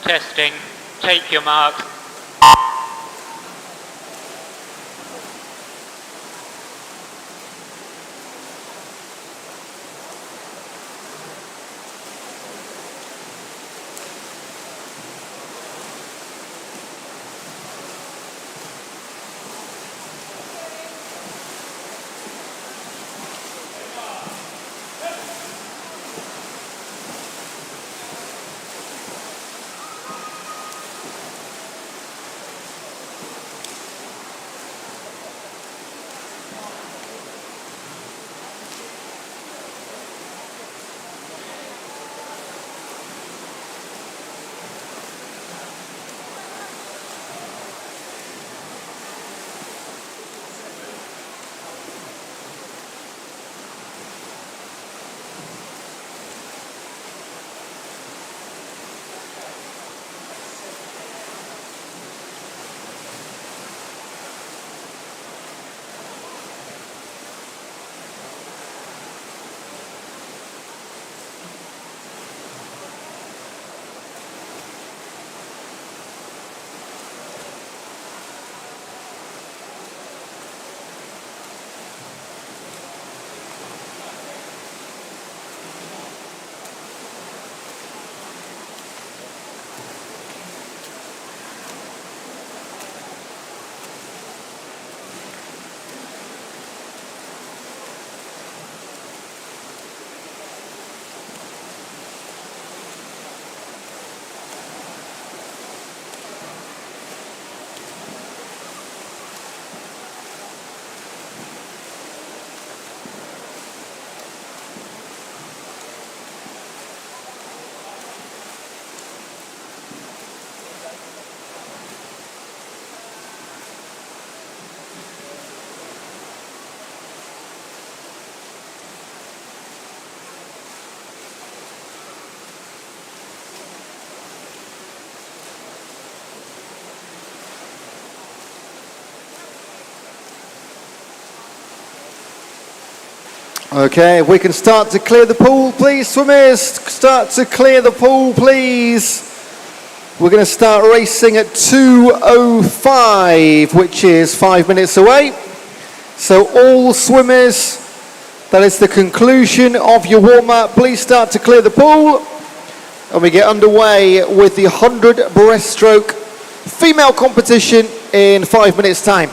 Testing. Take your mark. Okay, if we can start to clear the pool, please, swimmers. Start to clear the pool, please. We're going to start racing at 2:05, which is 5 minutes away. So all swimmers, that is the conclusion of your warm-up. Please start to clear the pool. And we get underway with the 100 breaststroke female competition in 5 minutes' time.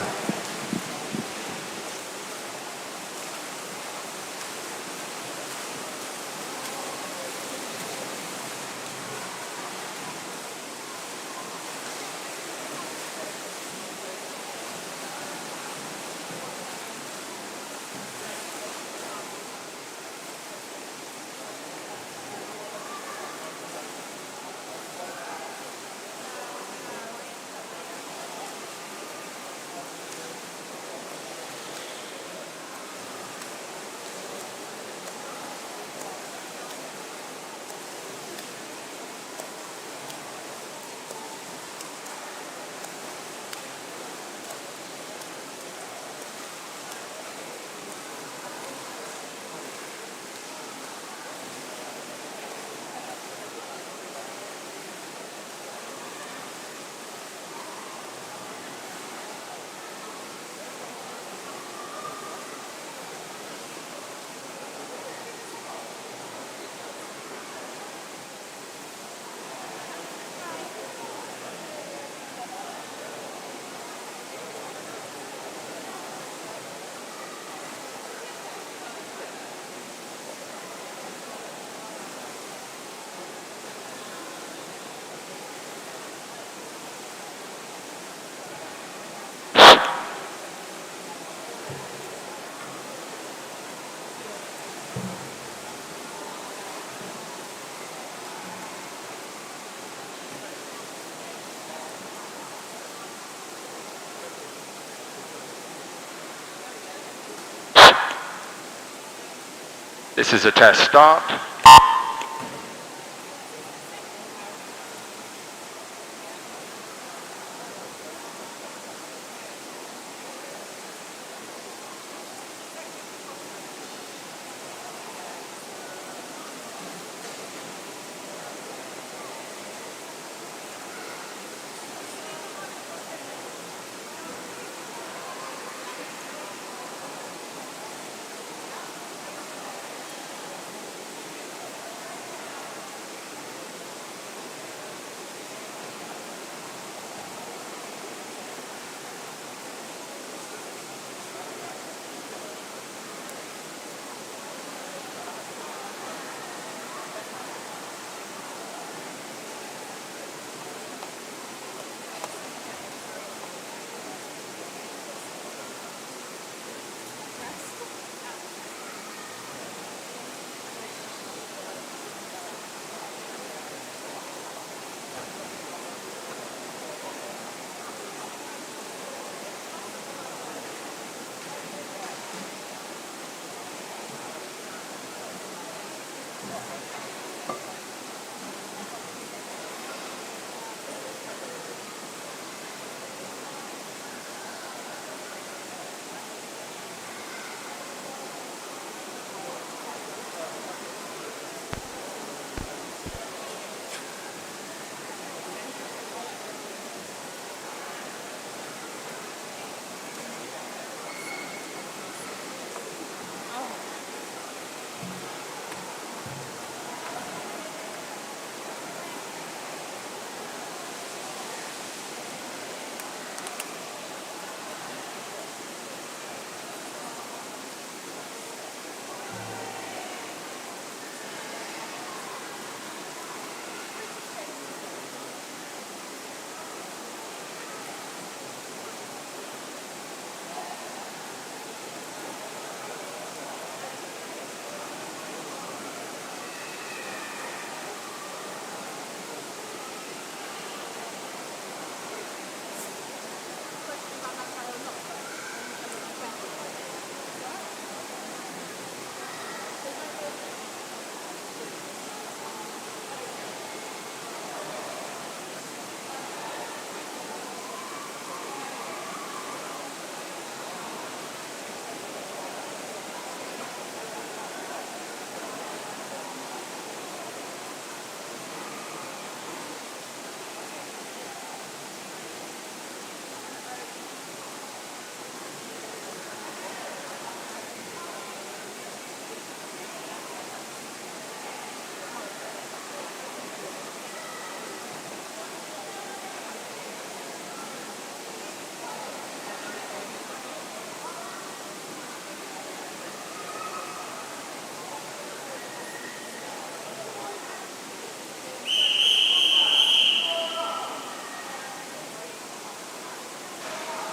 This is a test start.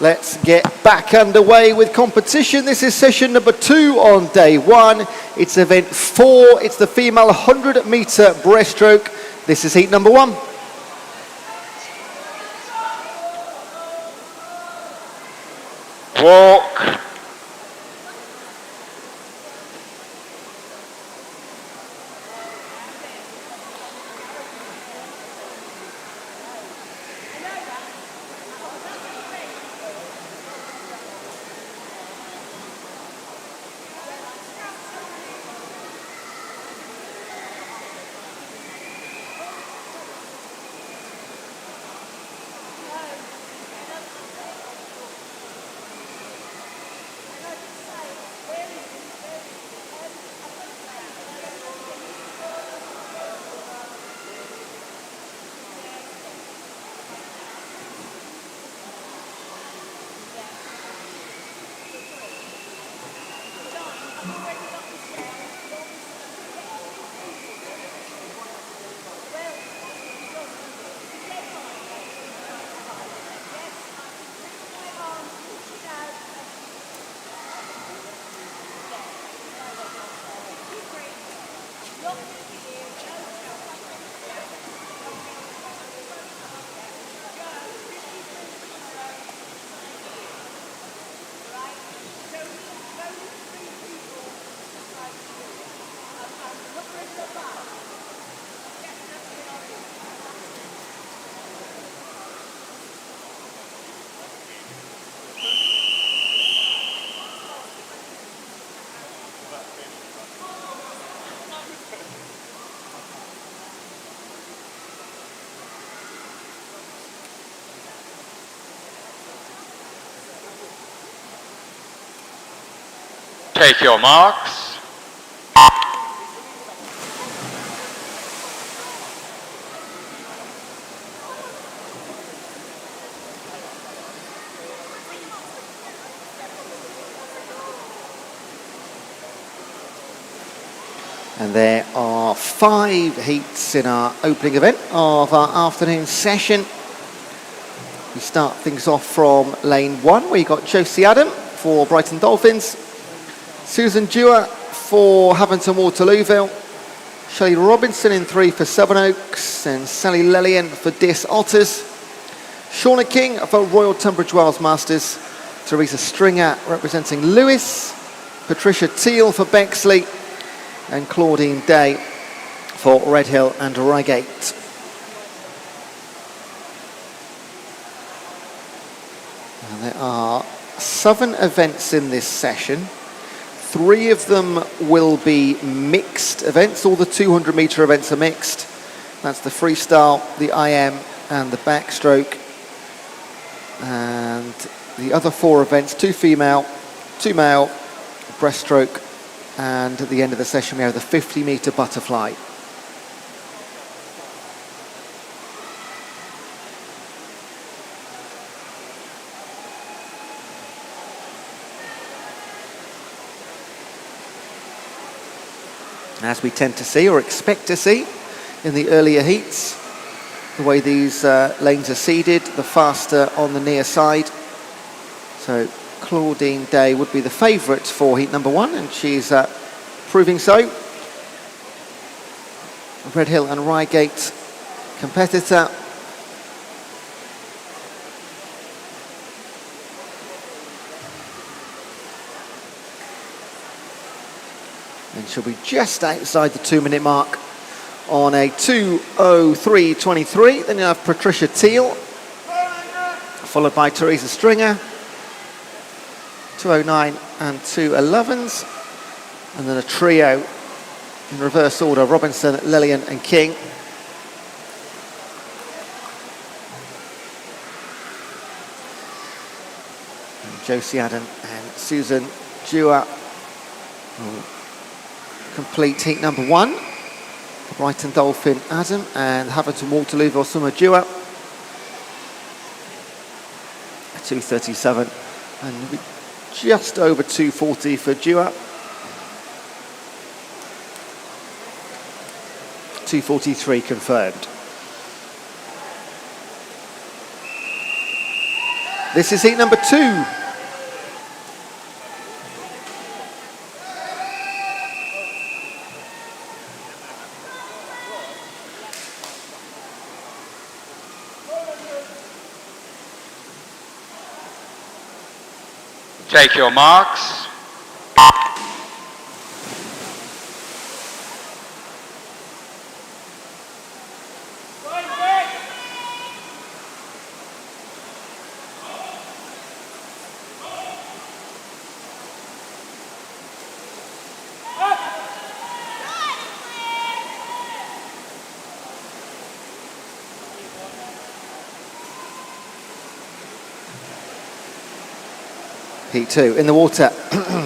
Let's get back underway with competition. This is session number 2 on day 1. It's event 4. It's the female 100 meter breaststroke. This is heat number 1. Walk. Take your marks. And there are 5 heats in our opening event of our afternoon session. We start things off from lane 1, where you got Josie Adam for Brighton Dolphins, Susan Dewar for Havant Waterlooville, Shelley Robinson in 3 for Sevenoaks, and Sally Lillian for Dis Otters, Shauna King for Royal Tunbridge Wells Masters, Teresa Stringer representing Lewis, Patricia Teal for Bexley, and Claudine Day for Redhill and Reigate. And there are 7 events in this session. 3 of them will be mixed events. All the 200-metre events are mixed. That's the freestyle, the IM, and the backstroke. And the other 4 events, 2 female, 2 male, breaststroke, and at the end of the session we have the 50-metre butterfly. As we tend to see, or expect to see, in the earlier heats, the way these lanes are seeded, the faster on the near side. So Claudine Day would be the favourite for heat number 1, and she's proving so. Redhill and Reigate competitor. And she'll be just outside the 2-minute mark on a 2:03.23. Then you have Patricia Teal, followed by Teresa Stringer, 2:09 and 2:11s. And then a trio in reverse order, Robinson, Lillian and King. And Josie Adam and Susan Dewar complete heat number 1. Brighton Dolphin Adam and Haverton Waterloo Summer Dewar. 2:37 and just over 2:40 for Dewar. 2:43 confirmed. This is heat number 2. Take your marks. Heat 2 in the water.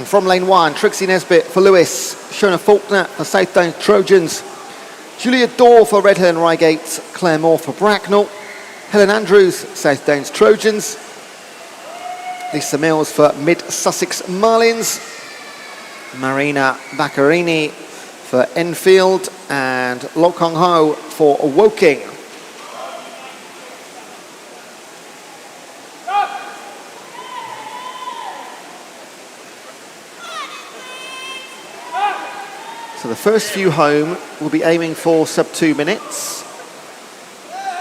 From lane 1, Trixie Nesbitt for Lewis, Shona Faulkner for South Downs Trojans, Julia Dorr for Redhill and Reigate, Claire Moore for Bracknell, Helen Andrews, South Downs Trojans, Lisa Mills for Mid Sussex Marlins, Marina Baccarini for Enfield, and Lok Hong Ho for Woking. So the first few home will be aiming for sub 2 minutes,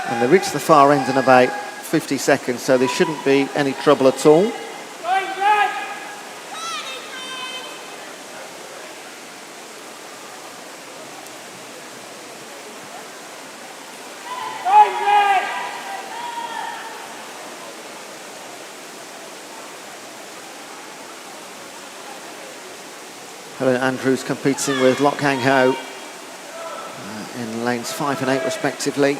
and they reach the far end in about 50 seconds, so there shouldn't be any trouble at all. Helen Andrews competing with Lok Hang Ho in lanes 5 and 8 respectively.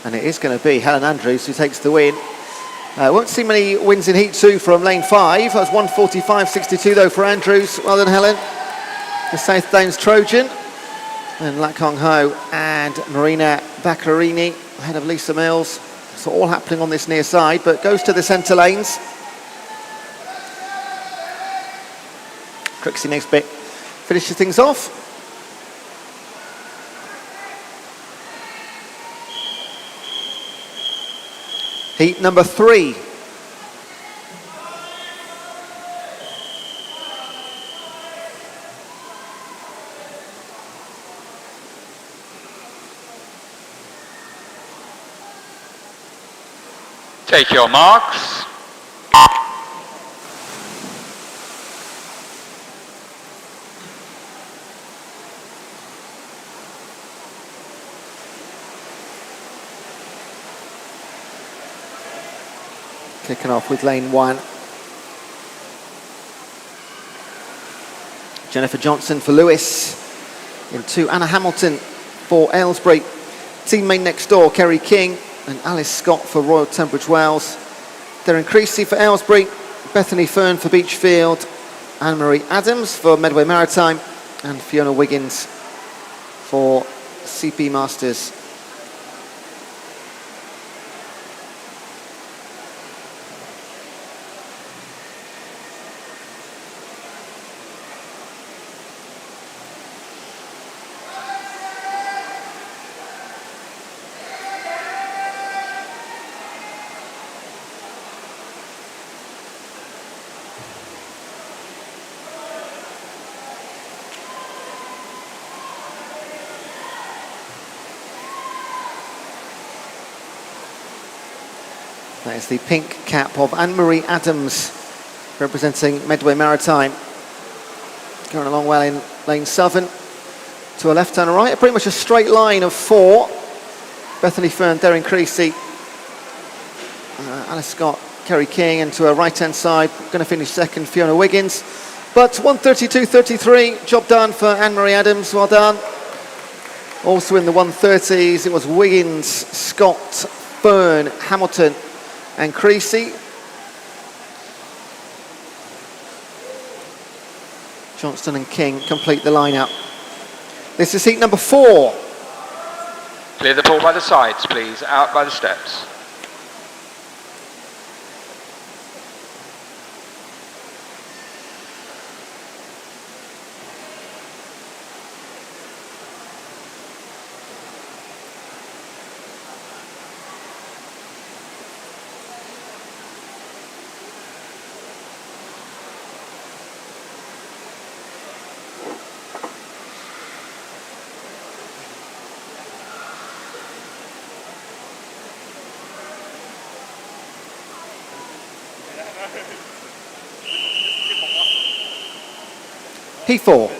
And it is going to be Helen Andrews who takes the win. Won't see many wins in Heat 2 from lane 5. That was 1:45.62 though for Andrews. Well done, Helen. The South Downs Trojan. And Lok Hang Ho and Marina Baccarini ahead of Lisa Mills. So all happening on this near side, but goes to the centre lanes. Trixie Nesbitt finishes things off. Heat number 3. Take your marks. Kicking off with lane 1. Jennifer Johnson for Lewis. In 2, Anna Hamilton for Aylesbury. Teammate next door, Kerry King and Alice Scott for Royal Tunbridge Wells. Darren Creasy for Aylesbury. Bethany Fern for Beachfield. Anne-Marie Adams for Medway Maritime. And Fiona Wiggins for CP Masters. That is the pink cap of Anne-Marie Adams, representing Medway Maritime. Going along well in lane 7. To a left and a right, pretty much a straight line of 4. Bethany Fern, Darren Creasy, Alice Scott, Kerry King, and to a right-hand side, going to finish second, Fiona Wiggins. But 1:32.33, job done for Anne-Marie Adams, well done. Also in the 1:30s, it was Wiggins, Scott, Fern, Hamilton, and Creasy. Johnston and King complete the lineup. This is heat number 4. Clear the pool by the sides, please. Out by the steps. P4.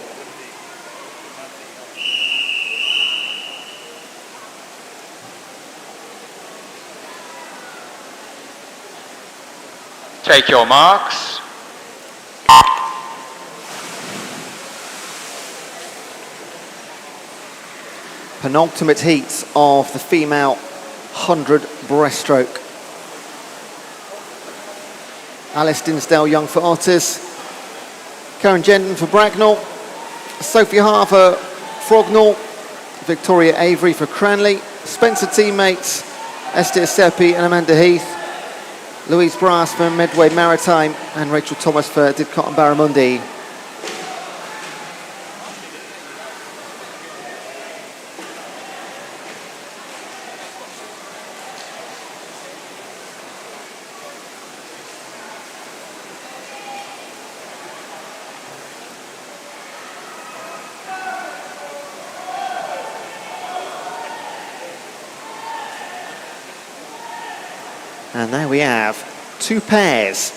Take your marks. Penultimate heat of the female 100 breaststroke. Alice Dinsdale Young for Otters. Karen Jendon for Bracknell, Sophie Hart for Frognall, Victoria Avery for Cranley, Spencer teammates Esther Seppi and Amanda Heath, Louise Brass for Medway Maritime, and Rachel Thomas for Didcot and Barramundi. And there we have 2 pairs.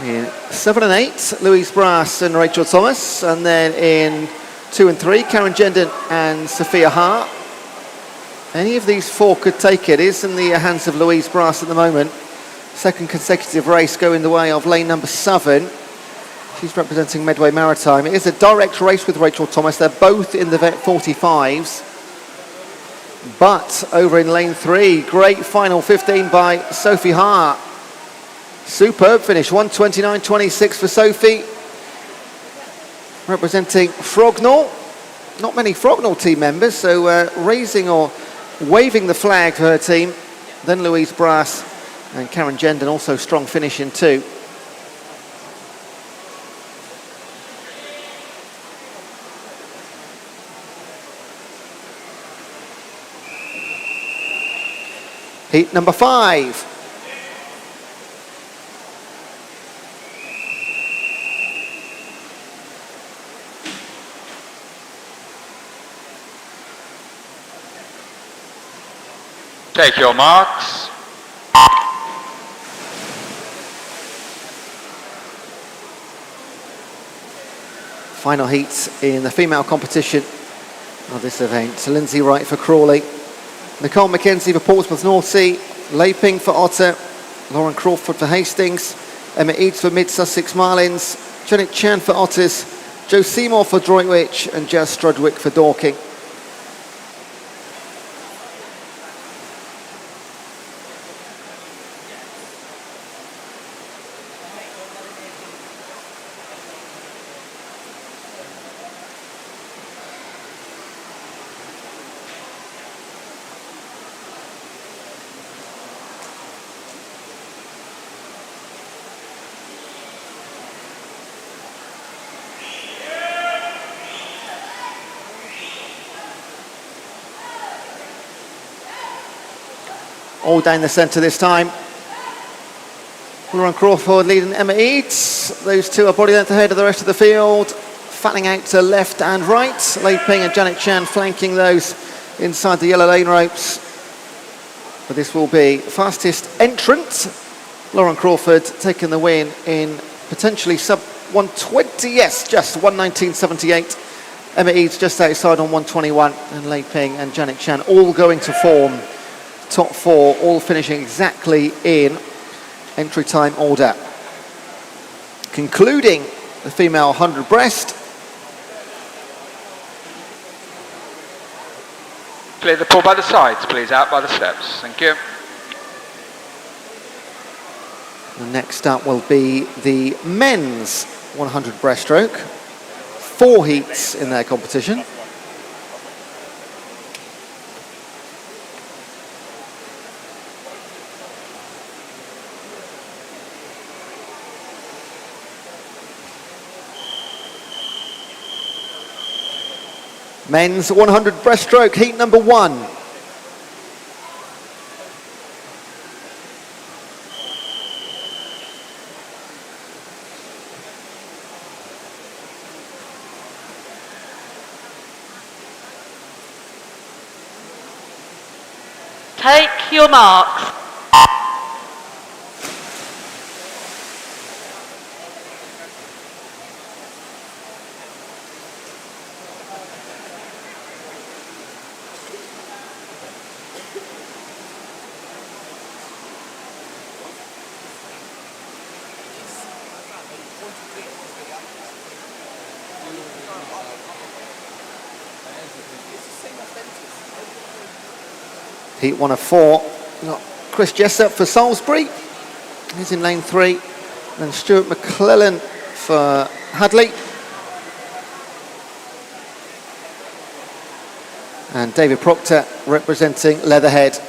In 7 and 8, Louise Brass and Rachel Thomas. And then in 2 and 3, Karen Jendon and Sophia Hart. Any of these 4 could take it. It is in the hands of Louise Brass at the moment. Second consecutive race going the way of lane number 7. She's representing Medway Maritime. It is a direct race with Rachel Thomas. They're both in the vet 45s. But over in lane 3, great final 15 by Sophie Hart. Superb finish, 1:29.26 for Sophie. Representing Frognall. Not many Frognall team members, so raising or waving the flag for her team. Then Louise Brass and Karen Jendon, also strong finish in 2. Heat number 5. Take your marks. Final heat in the female competition of this event. Lindsay Wright for Crawley. Nicole McKenzie for Portsmouth North Sea, Laping for Otter, Lauren Crawford for Hastings, Emma Eads for Mid Sussex Marlins, Janet Chan for Otters, Joe Seymour for Droitwich, and Jazz Strudwick for Dorking. All down the centre this time. Lauren Crawford leading Emma Eads. Those two are body length ahead of the rest of the field. Fatting out to left and right. Lei Ping and Janet Chan flanking those inside the yellow lane ropes. But this will be fastest entrant. Lauren Crawford taking the win in potentially sub 120. Yes, just 119.78. Emma Eads just outside on 121. And Lei Ping and Janet Chan all going to form. Top four, all finishing exactly in entry time order. Concluding the female 100 breast. Clear the pool by the sides, please, out by the steps. Thank you. And next up will be the men's 100 breaststroke. 4 heats in their competition. Men's 100 breaststroke, heat number 1. Take your marks. Heat 1 of 4. We've got Chris Jessup for Salisbury. He's in lane 3. And Stuart McClellan for Hadley. And David Proctor representing Leatherhead.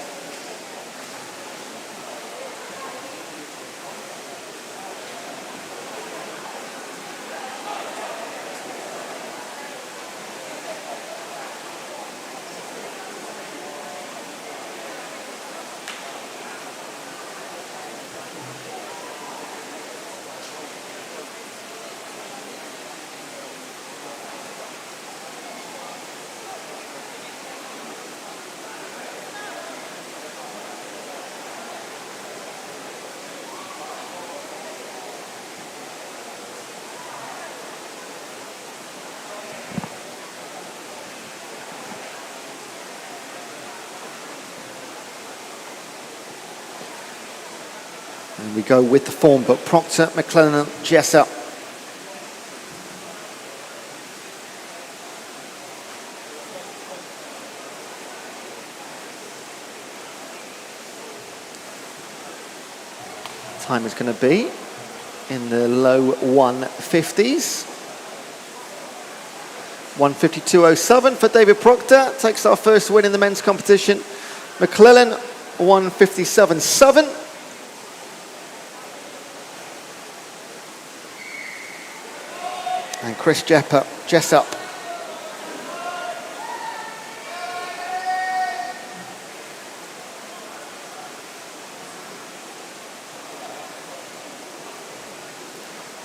And we go with the form book. Proctor, McClellan and Jessup. Time is going to be in the low 150s. 152.07 for David Proctor. Takes our first win in the men's competition. McClellan, 157.7. And Chris Jessup.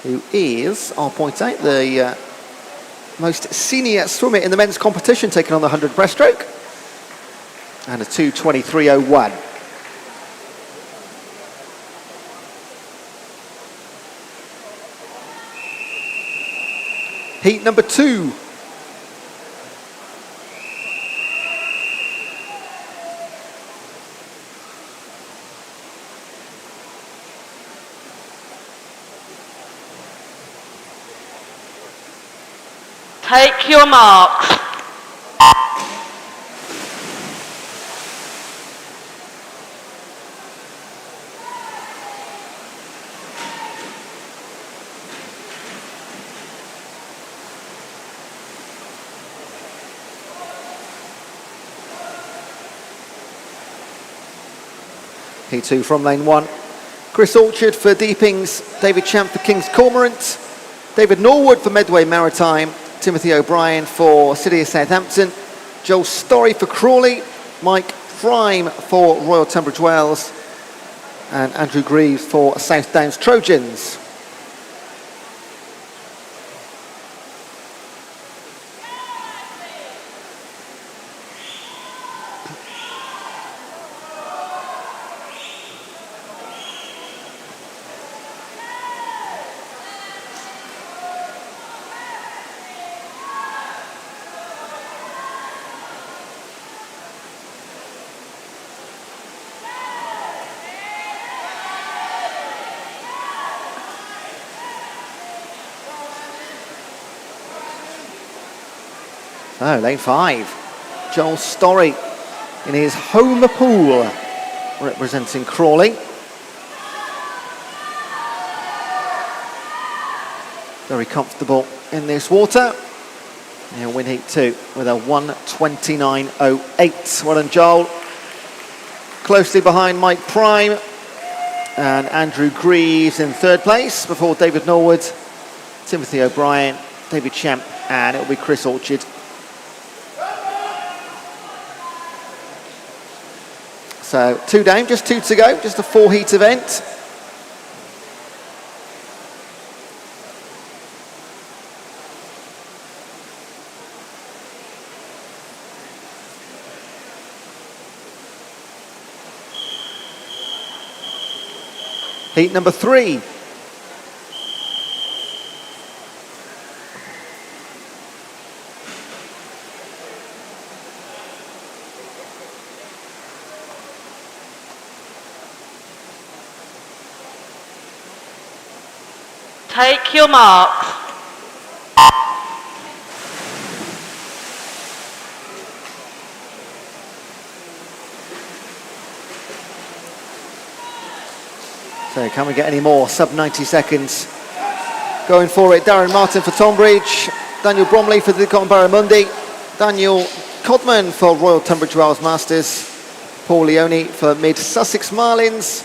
Who is, I'll point out, the most senior swimmer in the men's competition, taking on the 100 breaststroke. And a 2:23.01. Heat number 2. Take your marks. P2 from lane 1. Chris Orchard for Deepings, David Champ for King's Cormorant, David Norwood for Medway Maritime, Timothy O'Brien for City of Southampton, Joel Storey for Crawley, Mike Prime for Royal Tunbridge Wells, and Andrew Greaves for South Downs Trojans. So, lane 5, Joel Storey in his home pool, representing Crawley. Very comfortable in this water. He'll win heat 2 with a 1:29.08. Well done, Joel. Closely behind Mike Prime and Andrew Greaves in 3rd place, before David Norwood, Timothy O'Brien, David Champ, and it'll be Chris Orchard. So 2 down, just 2 to go, just a 4-heat event. Heat number 3. Take your marks. So can we get any more sub 90 seconds? Going for it, Darren Martin for Tonbridge, Daniel Bromley for the Cotton Barramundi, Daniel Codman for Royal Tunbridge Wells Masters, Paul Leone for Mid Sussex Marlins,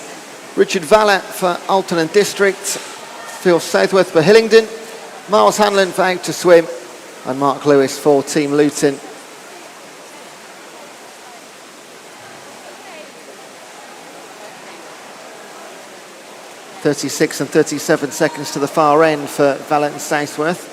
Richard Vallat for Alton and District, Phil Southworth for Hillingdon, Miles Hanlon for Out to Swim, and Mark Lewis for Team Luton. .36 and 37 seconds to the far end for Vallat and Southworth.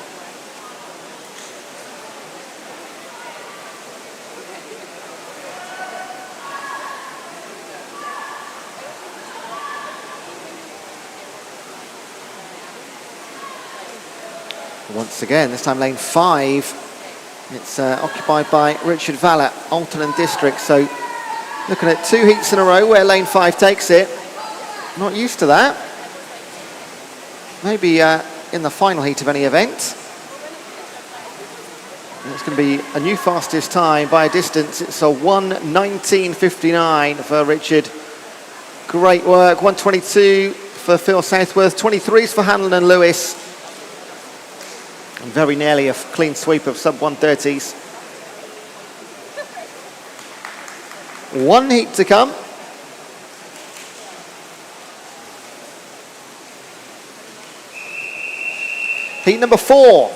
Once again, this time lane 5. It's occupied by Richard Vallat, Alton and District. So looking at 2 heats in a row where lane 5 takes it. Not used to that. Maybe in the final heat of any event. And it's going to be a new fastest time by a distance. It's a 1:19.59 for Richard. Great work. 1:22 for Phil Southworth. 23s for Hanlon and Lewis. And very nearly a clean sweep of sub 130s. 1 heat to come. Heat number 4.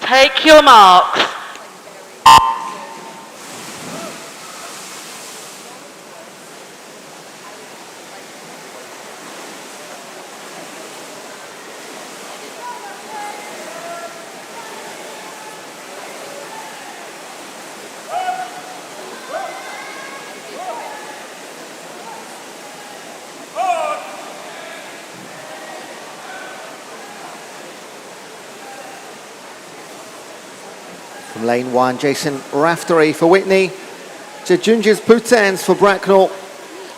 Take your marks. From lane 1, Jason Raftery for Whitney, Jejunjis Putans for Bracknell,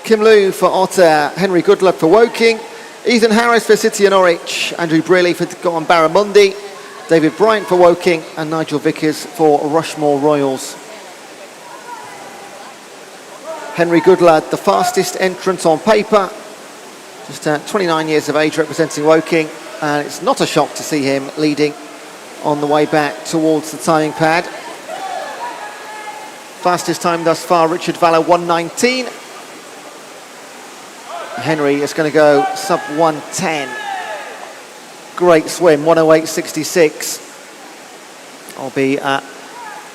Kim Liu for Otter, Henry Goodluck for Woking, Ethan Harris for City and Norwich, Andrew Brealey for Barramundi, David Bryant for Woking, and Nigel Vickers for Rushmore Royals. Henry Goodluck, the fastest entrant on paper, just 29 years of age, representing Woking, and it's not a shock to see him leading on the way back towards the timing pad. Fastest time thus far, Richard Vallow, 1:19. Henry is going to go sub 1:10. Great swim, 1:08.66. I'll be at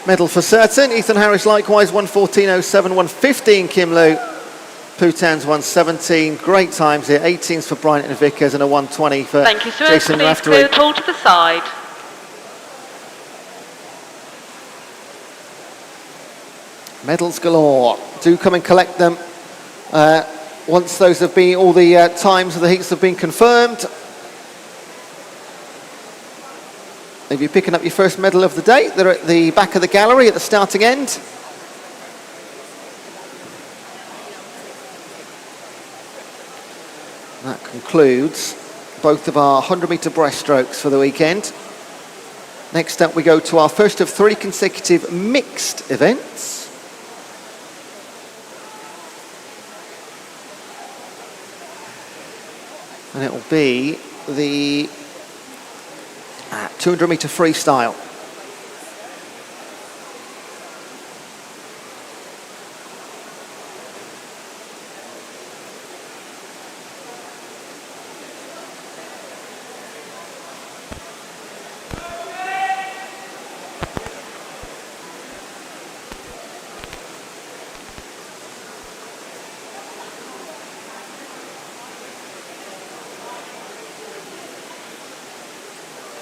medal for certain. Ethan Harris likewise, 1:14.07, 1:15 Kim Liu. Putans 1:17. Great times here, 18s for Bryant and Vickers and a 1:20 for Thank you, sir. Jason Please Raftery. clear the pool to the side. Medals galore. Do come and collect them once those have been, all the times of the heats have been confirmed. If you're picking up your first medal of the day, they're at the back of the gallery at the starting end. That concludes both of our 100-metre breaststrokes for the weekend. Next up, we go to our first of 3 consecutive mixed events. And it will be the 200-metre freestyle.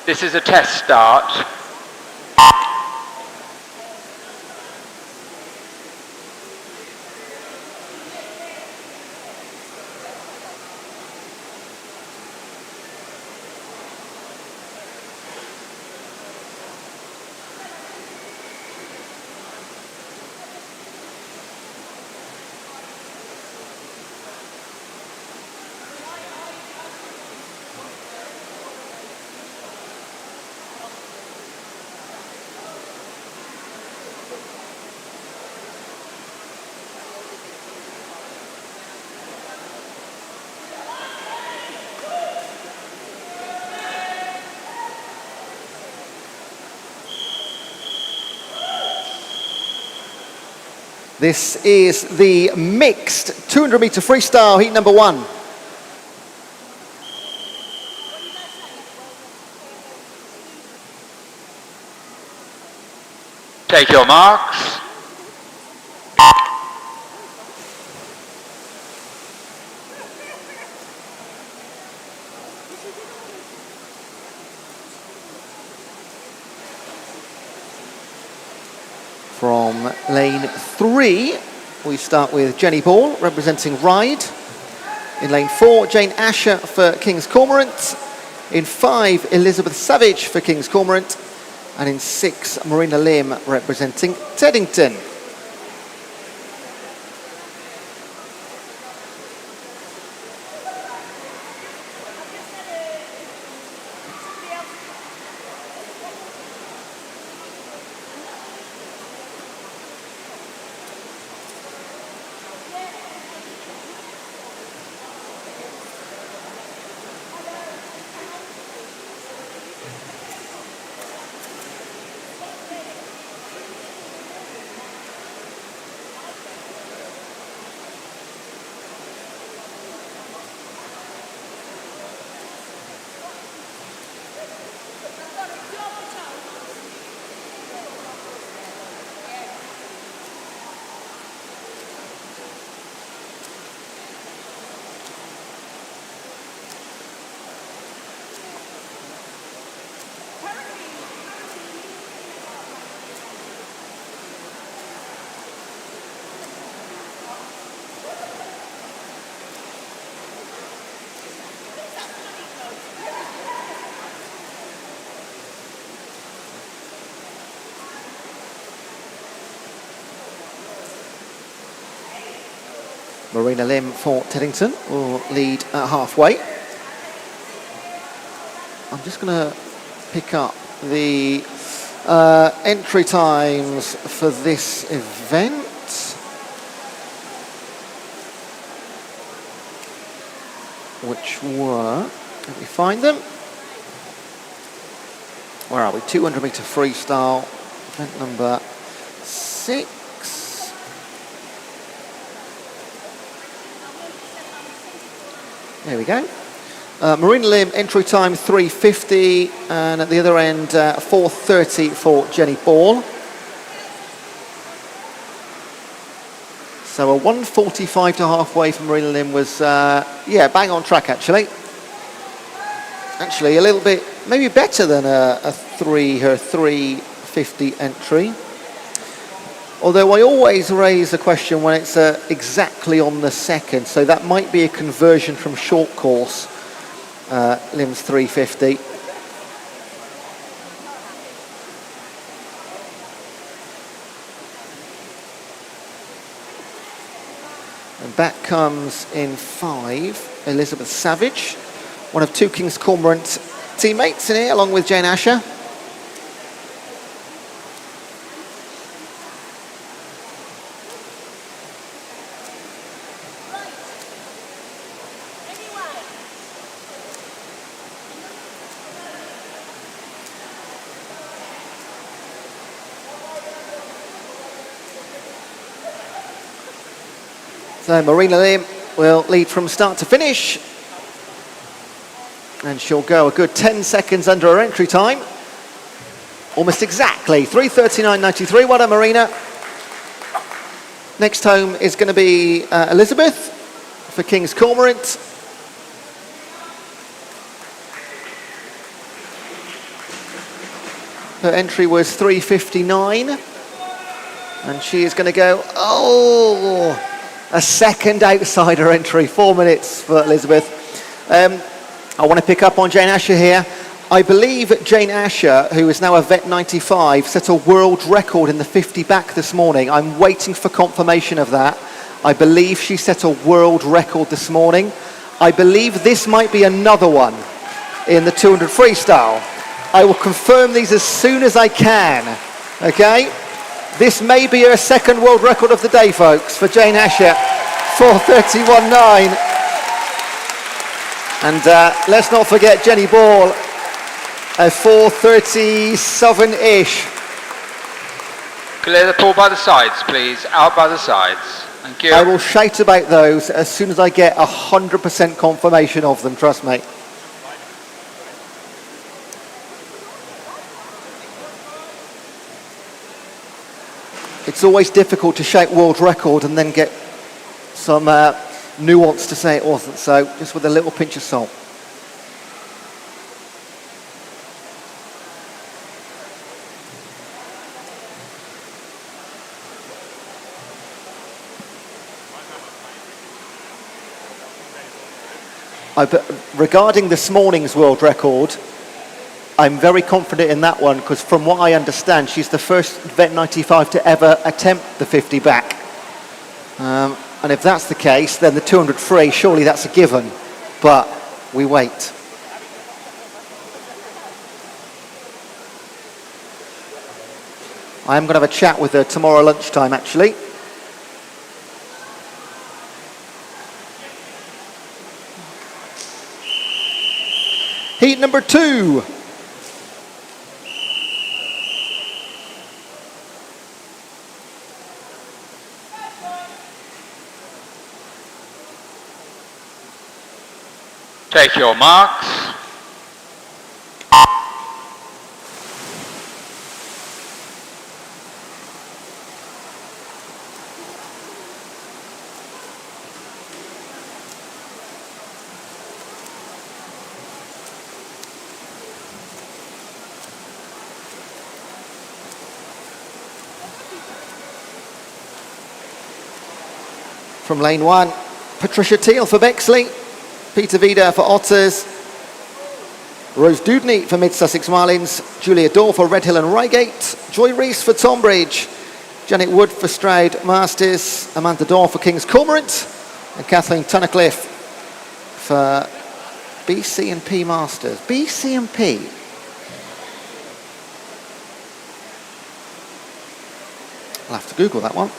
This is a test start. This is the mixed 200-metre freestyle, heat number 1. Take your marks. From lane 3, we start with Jenny Ball, representing Ryde. In lane 4, Jane Asher for King's Cormorant. In 5, Elizabeth Savage for King's Cormorant. And in 6, Marina Lim, representing Teddington. Marina Lim for Teddington will lead at halfway. I'm just going to pick up the entry times for this event. Which were, let me find them. Where are we? 200 metre freestyle, event number 6. There we go. Marina Lim, entry time 3:50, and at the other end, 4:30 for Jenny Ball. So a 1:45 to halfway from Marina Lim was, yeah, bang on track actually. Actually, a little bit, maybe better than her 3:50 entry. Although I always raise a question when it's exactly on the second, so that might be a conversion from short course, Lim's 3:50. And back comes in 5, Elizabeth Savage, one of 2 King's Cormorant teammates in here, along with Jane Asher. So Marina Lim will lead from start to finish. And she'll go a good 10 seconds under her entry time. Almost exactly, 3:39.93. Well done, Marina. Next home is going to be Elizabeth for King's Cormorant. Her entry was 3:59. And she is going to go, a second outside her entry, 4 minutes for Elizabeth. I want to pick up on Jane Asher here. I believe Jane Asher, who is now a Vet 95, set a world record in the 50 back this morning. I'm waiting for confirmation of that. I believe she set a world record this morning. I believe this might be another one in the 200 freestyle. I will confirm these as soon as I can, okay? This may be her second world record of the day, folks, for Jane Asher, 4:31.9. And let's not forget Jenny Ball, a 4:37-ish. Clear the pool by the sides, please. Out by the sides. Thank you. I will shout about those as soon as I get 100% confirmation of them, trust me. It's always difficult to shout world record and then get some nuance to say it wasn't, so just with a little pinch of salt. Regarding this morning's world record, I'm very confident in that one because from what I understand, she's the first Vet 95 to ever attempt the 50 back. And if that's the case, then the 200 free, surely that's a given. But we wait. I am going to have a chat with her tomorrow lunchtime, actually. Heat number 2. Take your marks. From lane 1, Patricia Teal for Bexley, Peter Vida for Otters, Rose Dudney for Mid-Sussex Marlins, Julia Dorr for Redhill and Reigate, Joy Rees for Tonbridge, Janet Wood for Stroud Masters, Amanda Dorr for King's Cormorant, And Kathleen Tunnicliffe for BC&P Masters. BC&P. I'll have to Google that one.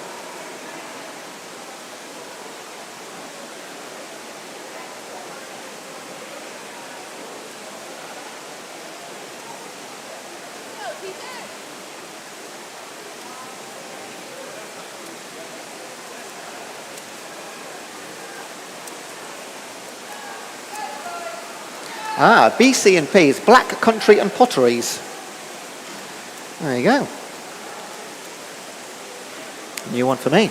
Ah, BC&P is Black Country and Potteries. There you go. New one for me.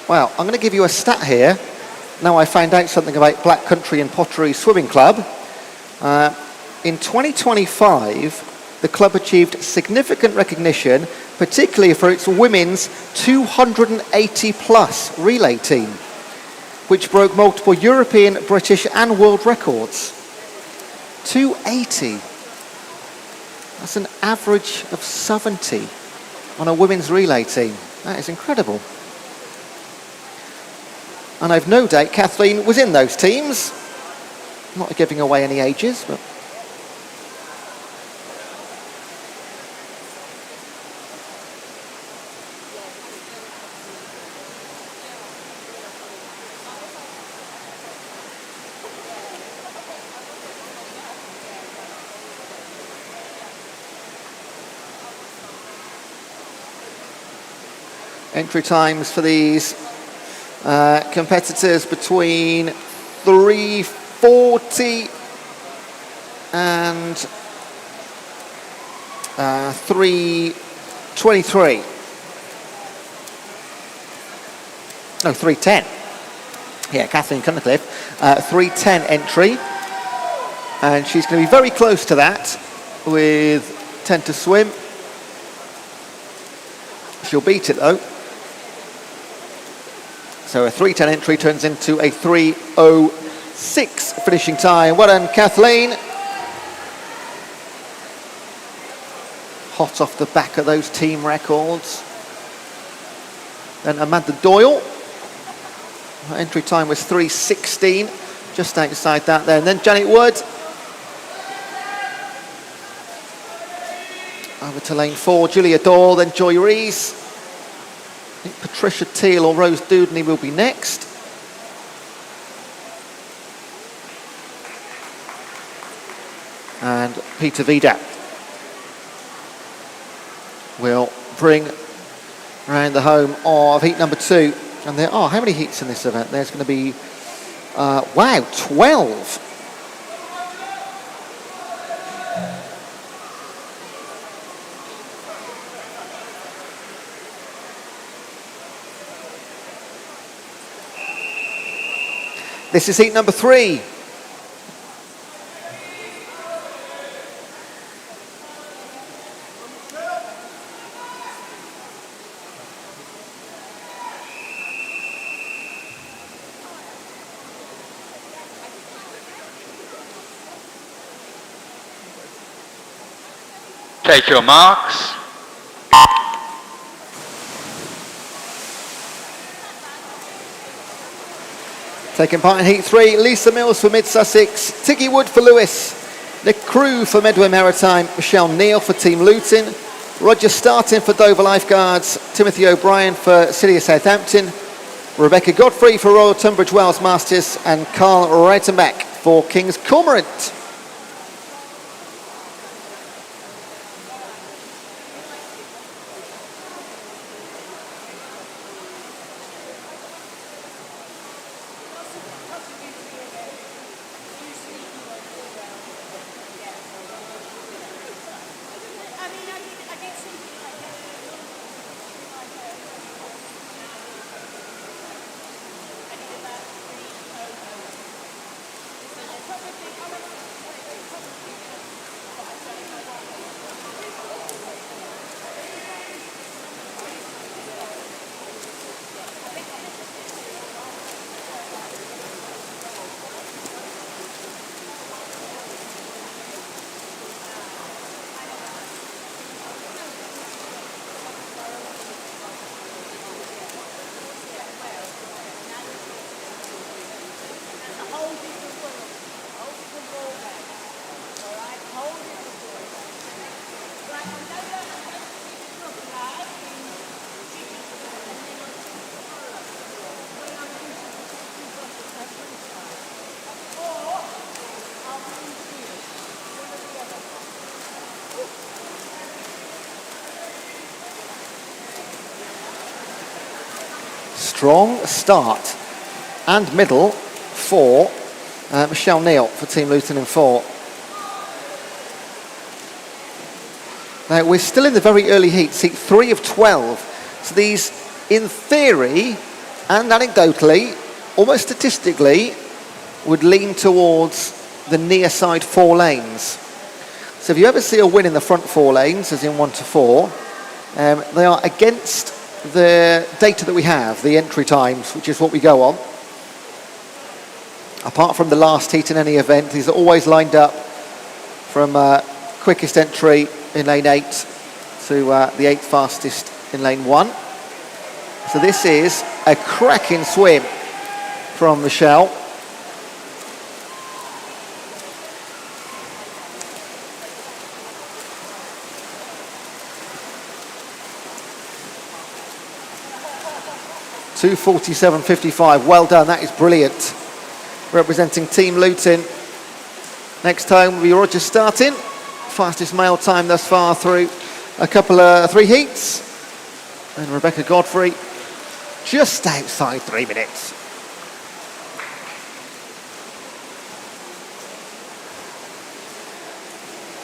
Well, I'm going to give you a stat here. Now I find out something about Black Country and Pottery Swimming Club. In 2025, the club achieved significant recognition, particularly for its women's 280-plus relay team, which broke multiple European, British and world records. 280. That's an average of 70 on a women's relay team. That is incredible. And I've no doubt Kathleen was in those teams. I'm not giving away any ages, but... Entry times for these competitors between 3:40 and 3:23. No, 3:10. Yeah, Kathleen Tunnicliffe, 3:10 entry. And she's going to be very close to that with 10 to swim. She'll beat it though. So a 3:10 entry turns into a 3:06 finishing time. Well done, Kathleen. Hot off the back of those team records. Then Amanda Doyle. Her entry time was 3:16, just outside that there. And then Janet Wood. Over to lane 4, Julia Doyle, then Joy Rees. I think Patricia Teal or Rose Dudney will be next. And Peter Vida will bring around the home of heat number 2. And there are, how many heats in this event? There's going to be, wow, 12. This is heat number 3. Take your marks. Taking part in heat 3, Lisa Mills for Mid-Sussex, Tiggy Wood for Lewis, Nick Crew for Medway Maritime, Michelle Neal for Team Luton, Roger Startin for Dover Lifeguards, Timothy O'Brien for City of Southampton, Rebecca Godfrey for Royal Tunbridge Wells Masters, and Carl Reitenbach for King's Cormorant. Strong start and middle for Michelle Neal for Team Luton in 4. Now we're still in the very early heats, heat 3 of 12. So these, in theory and anecdotally, almost statistically, would lean towards the near side 4 lanes. So if you ever see a win in the front 4 lanes, as in 1 to 4, they are against the data that we have, the entry times, which is what we go on. Apart from the last heat in any event, these are always lined up from quickest entry in lane 8 to the 8th fastest in lane 1. So this is a cracking swim from Michelle. (2:47.55). Well done, that is brilliant. Representing Team Luton. Next home will be Roger starting. Fastest male time thus far through a couple of 3 heats. And Rebecca Godfrey just outside 3 minutes.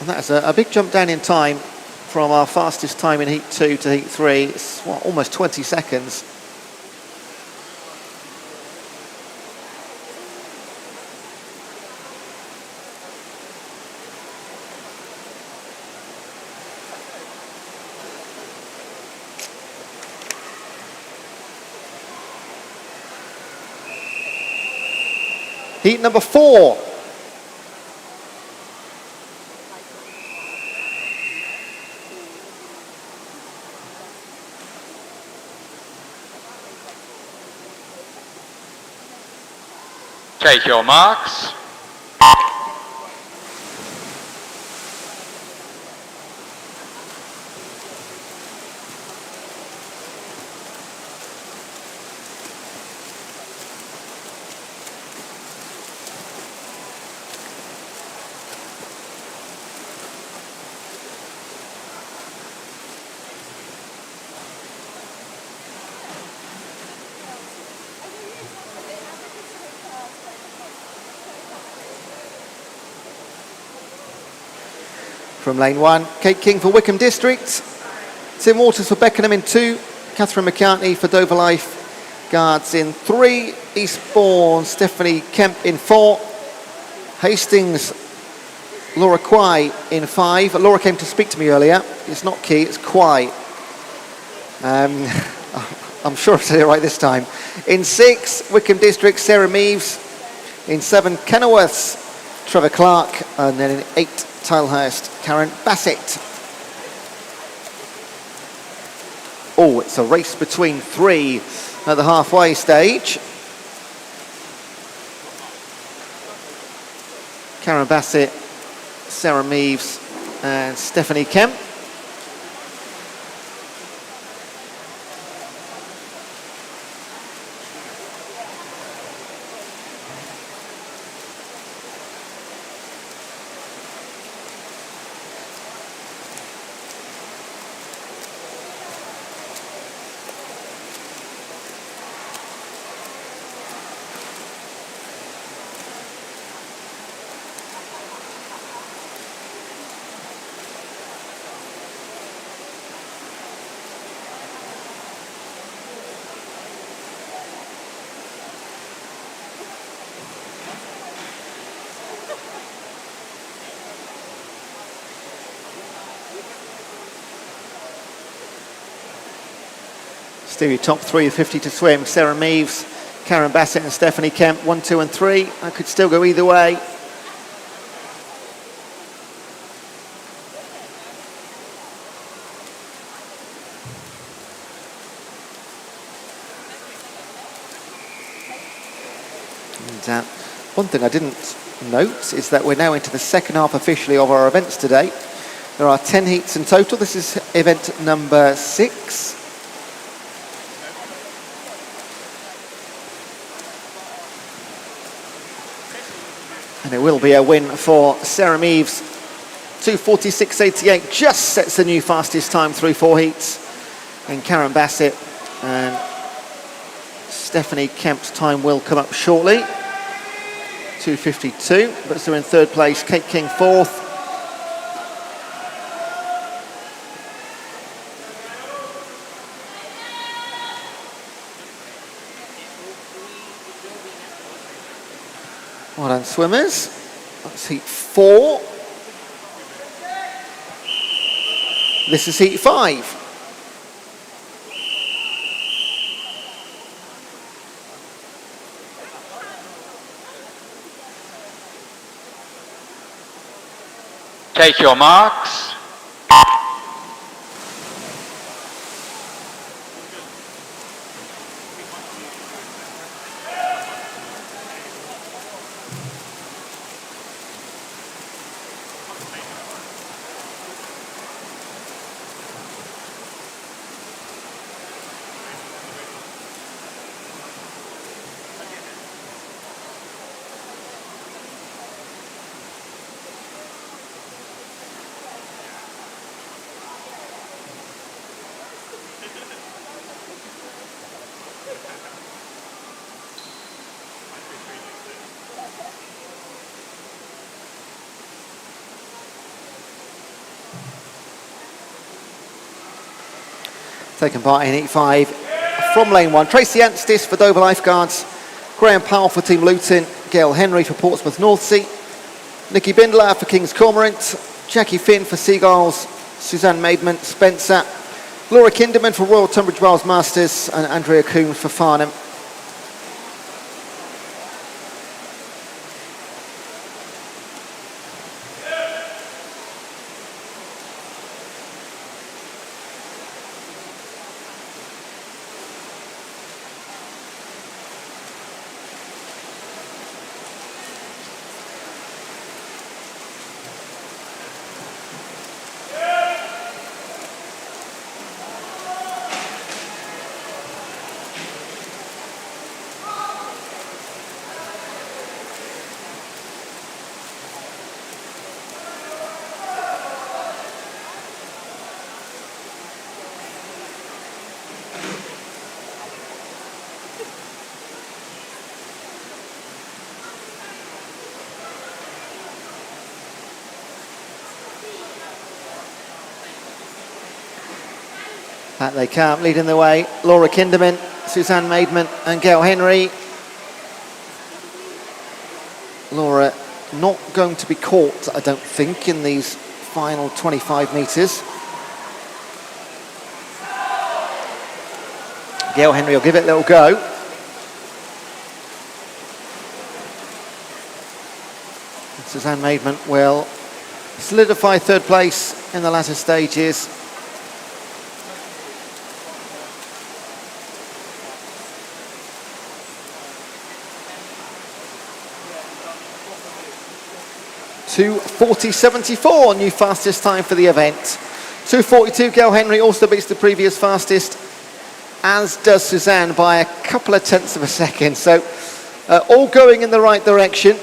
And that's a big jump down in time from our fastest time in heat 2 to heat 3. It's almost 20 seconds. Heat number 4. Take your marks. From lane 1, Kate King for Wickham District, Tim Waters for Beckenham in 2, Catherine McCartney for Dover Life Guards in 3, Eastbourne Stephanie Kemp in 4, Hastings Laura Quay in 5. Laura came to speak to me earlier. It's not Key, it's Quay. I'm sure I said it right this time. In 6, Wickham District Sarah Meaves. In 7, Kenilworth's Trevor Clark, and then in 8, Tilehurst, Karen Bassett. Oh, it's a race between 3 at the halfway stage. Karen Bassett, Sarah Meaves, and Stephanie Kemp. Still your top 3 of 50 to swim. Sarah Meaves, Karen Bassett and Stephanie Kemp, 1, 2 and 3. I could still go either way. And one thing I didn't note is that we're now into the second half officially of our events today. There are 10 heats in total. This is event number 6. And it will be a win for Sarah Meaves. 2:46.88 just sets the new fastest time through 4 heats. And Karen Bassett and Stephanie Kemp's time will come up shortly. 2:52, but so in third place, Kate King fourth. Well done, swimmers. That's heat 4. This is heat 5. Take your marks. Taken part in heat 5 from lane 1. Tracy Anstis for Dover Lifeguards, Graham Powell for Team Luton, Gail Henry for Portsmouth Northsea, Nikki Bindler for King's Cormorant, Jackie Finn for Seagulls, Suzanne Maidment, Spencer, Laura Kinderman for Royal Tunbridge Wells Masters, and Andrea Coombs for Farnham. Back they come, leading the way, Laura Kinderman, Suzanne Maidment and Gail Henry. Laura not going to be caught, I don't think, in these final 25 metres. Gail Henry will give it a little go. And Suzanne Maidment will solidify third place in the latter stages. (2:40.74), new fastest time for the event. 2:42, Gail Henry also beats the previous fastest, as does Suzanne by a couple of tenths of a second. So all going in the right direction.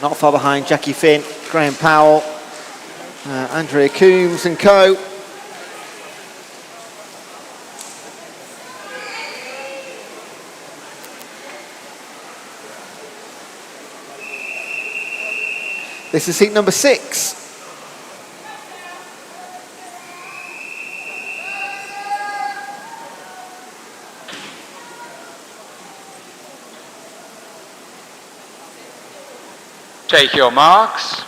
Not far behind Jackie Finn, Graham Powell, Andrea Coombs and co. This is heat number 6. Take your marks.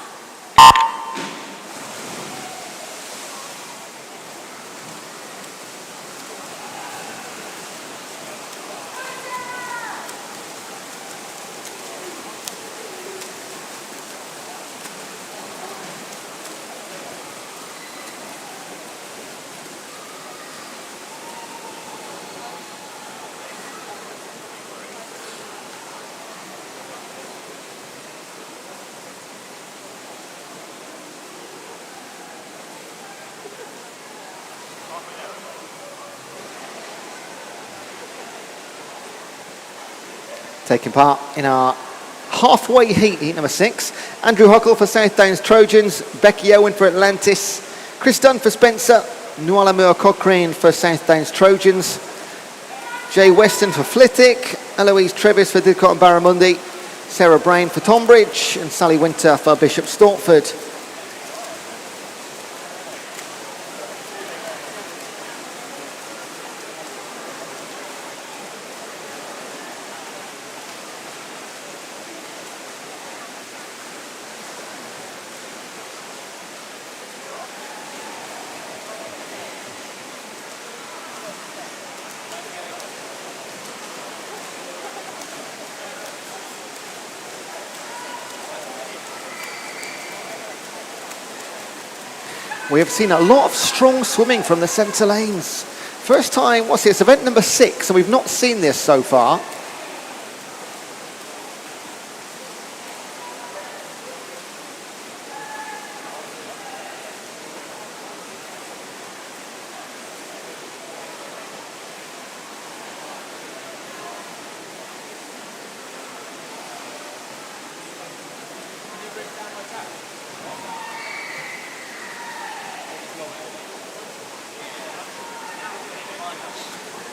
Taking part in our halfway heat number 6. Andrew Huckle for South Downs Trojans, Becky Owen for Atlantis, Chris Dunn for Spencer, Nuala Moore-Cochrane for South Downs Trojans, Jay Weston for Flitwick, Eloise Trevis for Didcot and Barramundi, Sarah Brown for Tonbridge, and Sally Winter for Bishop Stortford. We have seen a lot of strong swimming from the centre lanes. First time, what's this, event number 6, and we've not seen this so far.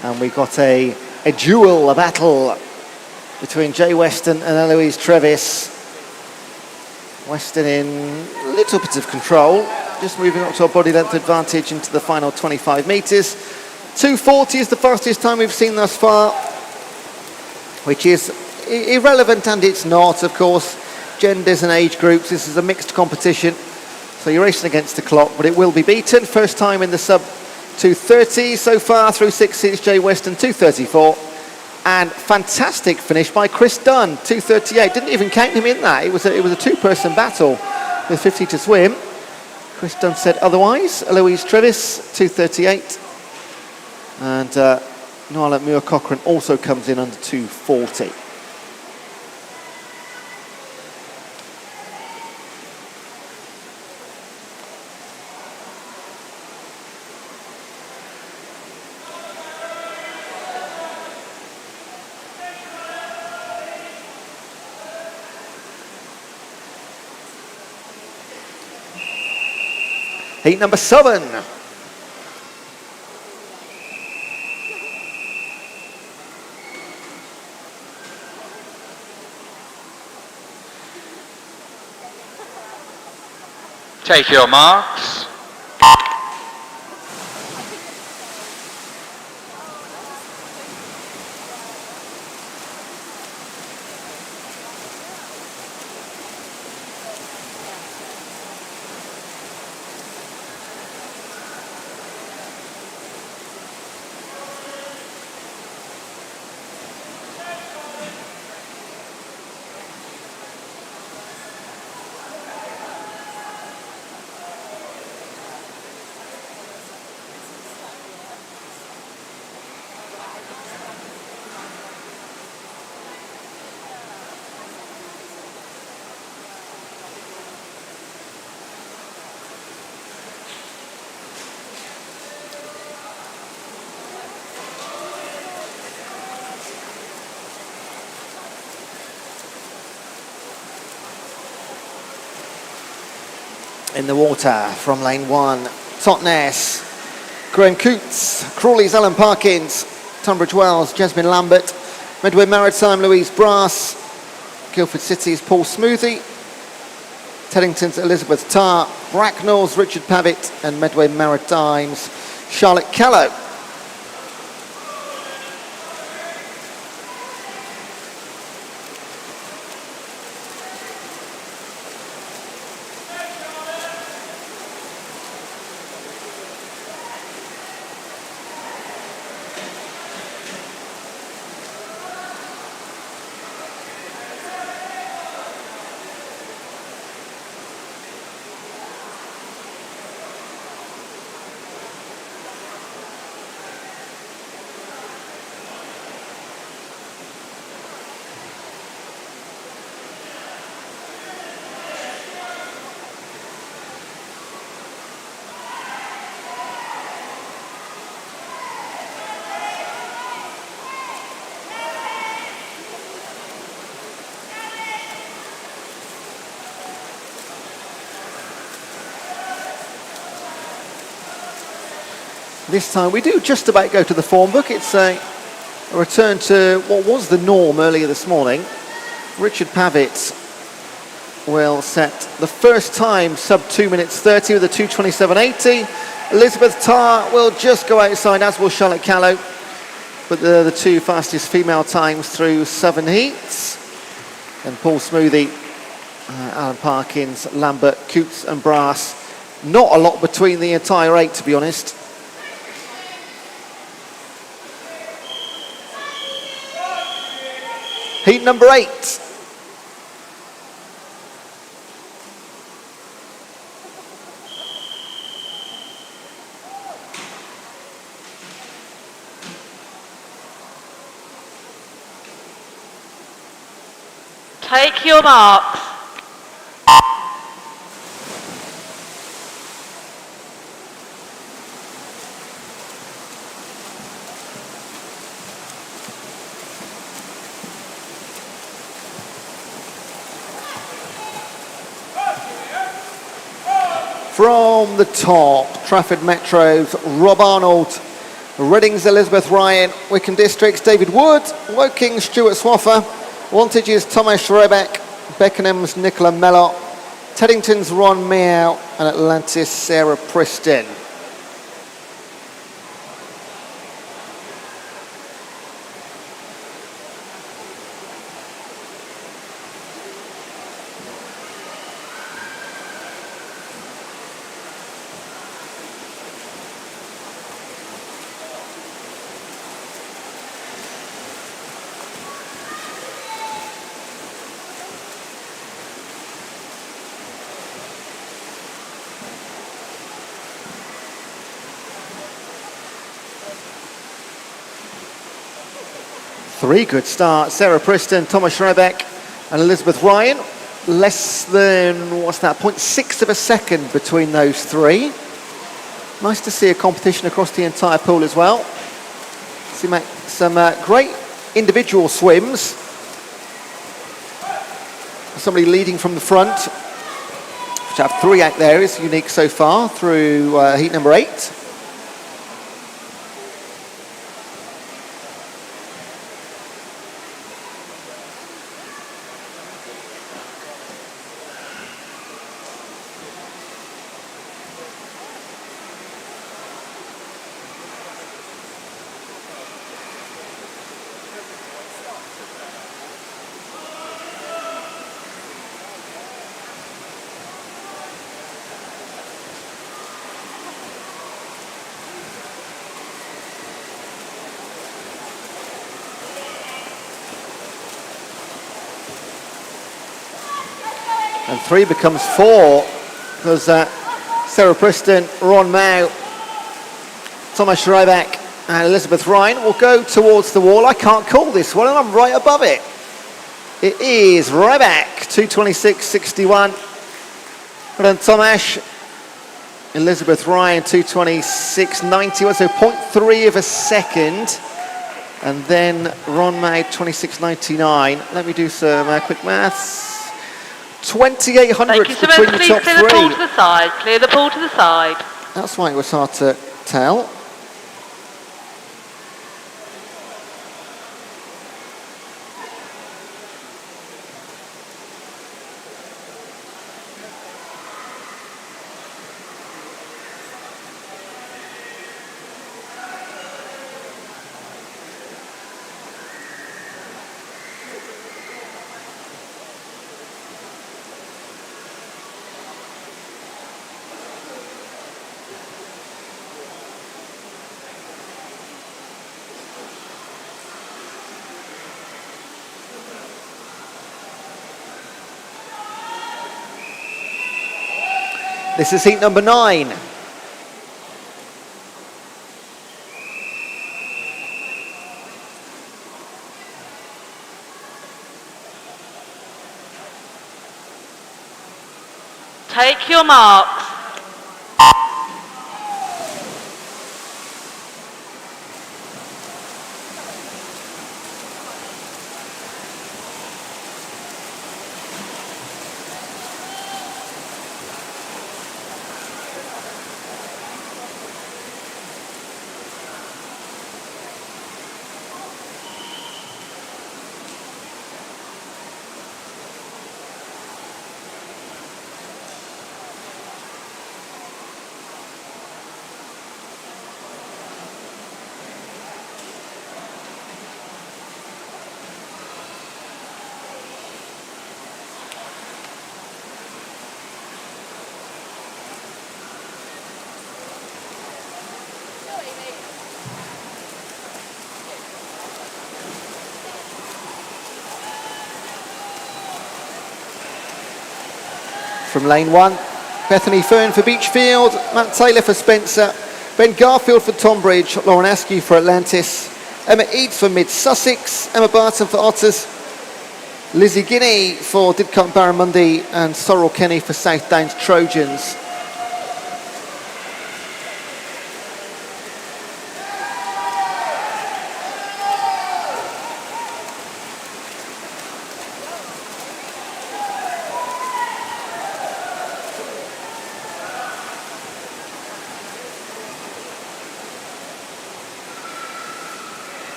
And we got a duel, a battle between Jay Weston and Eloise Trevis. Weston in a little bit of control, just moving up to a body length advantage into the final 25 metres. 2:40 is the fastest time we've seen thus far, which is irrelevant, and it's not, of course. Genders and age groups, this is a mixed competition, so you're racing against the clock, but it will be beaten. First time in the sub 2:30 so far through 6 seats, Jay Weston 2:34, and fantastic finish by Chris Dunn 2:38. Didn't even count him in that. It was a two-person battle with 50 to swim. Chris Dunn said otherwise. Eloise Trevis 2:38, and Nuala Moore-Cochrane also comes in under 2:40. Heat number 7. Take your marks. In the water from lane 1, Totnes, Graham Coots, Crawley's Alan Parkins, Tunbridge Wells, Jasmine Lambert, Medway Maritime, Louise Brass, Guildford City's Paul Smoothie, Teddington's Elizabeth Tarr, Bracknell's Richard Pavitt, and Medway Maritime's Charlotte Callow. This time we do just about go to the form book. It's a return to what was the norm earlier this morning. Richard Pavitt will set the first time sub 2 minutes 30 with a 2:27.80. Elizabeth Tarr will just go outside, as will Charlotte Callow. But they're the two fastest female times through 7 heats. And Paul Smoothie, Alan Parkins, Lambert, Coots and Brass. Not a lot between the entire 8, to be honest. Heat number 8. Take your marks. From the top, Trafford Metro's Rob Arnold, Reading's Elizabeth Ryan, Wickham District's David Wood, Woking Stuart Swaffer, Wantage's Thomas Schrebeck, Beckenham's Nicola Mellot, Teddington's Ron Meow, and Atlantis Sarah Preston. Three good starts, Sarah Preston, Thomas Schrebeck and Elizabeth Ryan. Less than, what's that, 0.6 of a second between those three. Nice to see a competition across the entire pool as well. See some great individual swims. Somebody leading from the front, which have 3 out there, is unique so far through heat number 8. And 3 becomes 4 because Sarah Preston, Ron Mao, Thomas Schreibeck and Elizabeth Ryan will go towards the wall. I can't call this one and I'm right above it. It is Ryback, 2:26.61. And then Tomasz, Elizabeth Ryan, 2:26.90, so 0.3 of a second. And then Ron Mao, 26.99. Let me do some quick maths. 2,800 Thank you so between much. the Please top clear the pool to 3. the side. Clear the pool to the side. That's why it was hard to tell. This is heat number 9. Take your marks. from lane 1. Bethany Fern for Beachfield, Matt Taylor for Spencer, Ben Garfield for Tonbridge, Lauren Askew for Atlantis, Emma Eads for Mid Sussex, Emma Barton for Otters, Lizzie Guinea for Didcot Barramundi, and Sorrel Kenny for South Downs Trojans.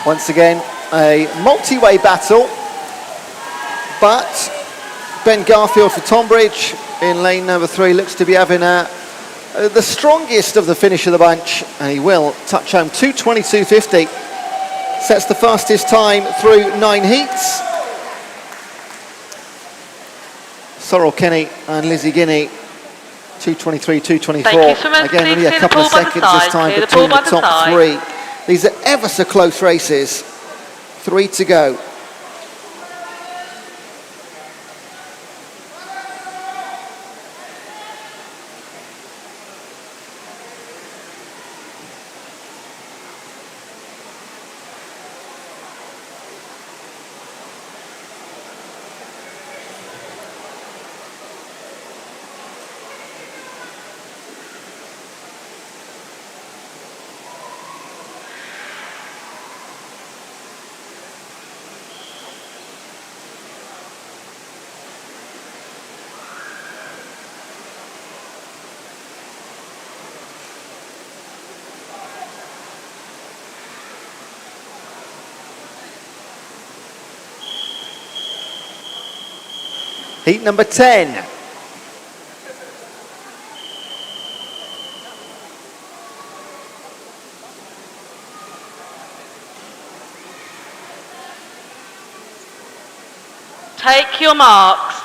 Once again, a multi-way battle, but Ben Garfield for Tonbridge in lane number 3 looks to be having the strongest of the finish of the bunch, and he will touch home 2:22.50. Sets the fastest time through 9 heats. Sorrel Kenny and Lizzie Guinea, 2:23, 2:24. Thank you so much. Again, only Please a clear the couple of ball by the seconds this side. time Clear the between ball the by the top side. 3. These are ever so close races. 3 to go. Heat number 10. Take your marks.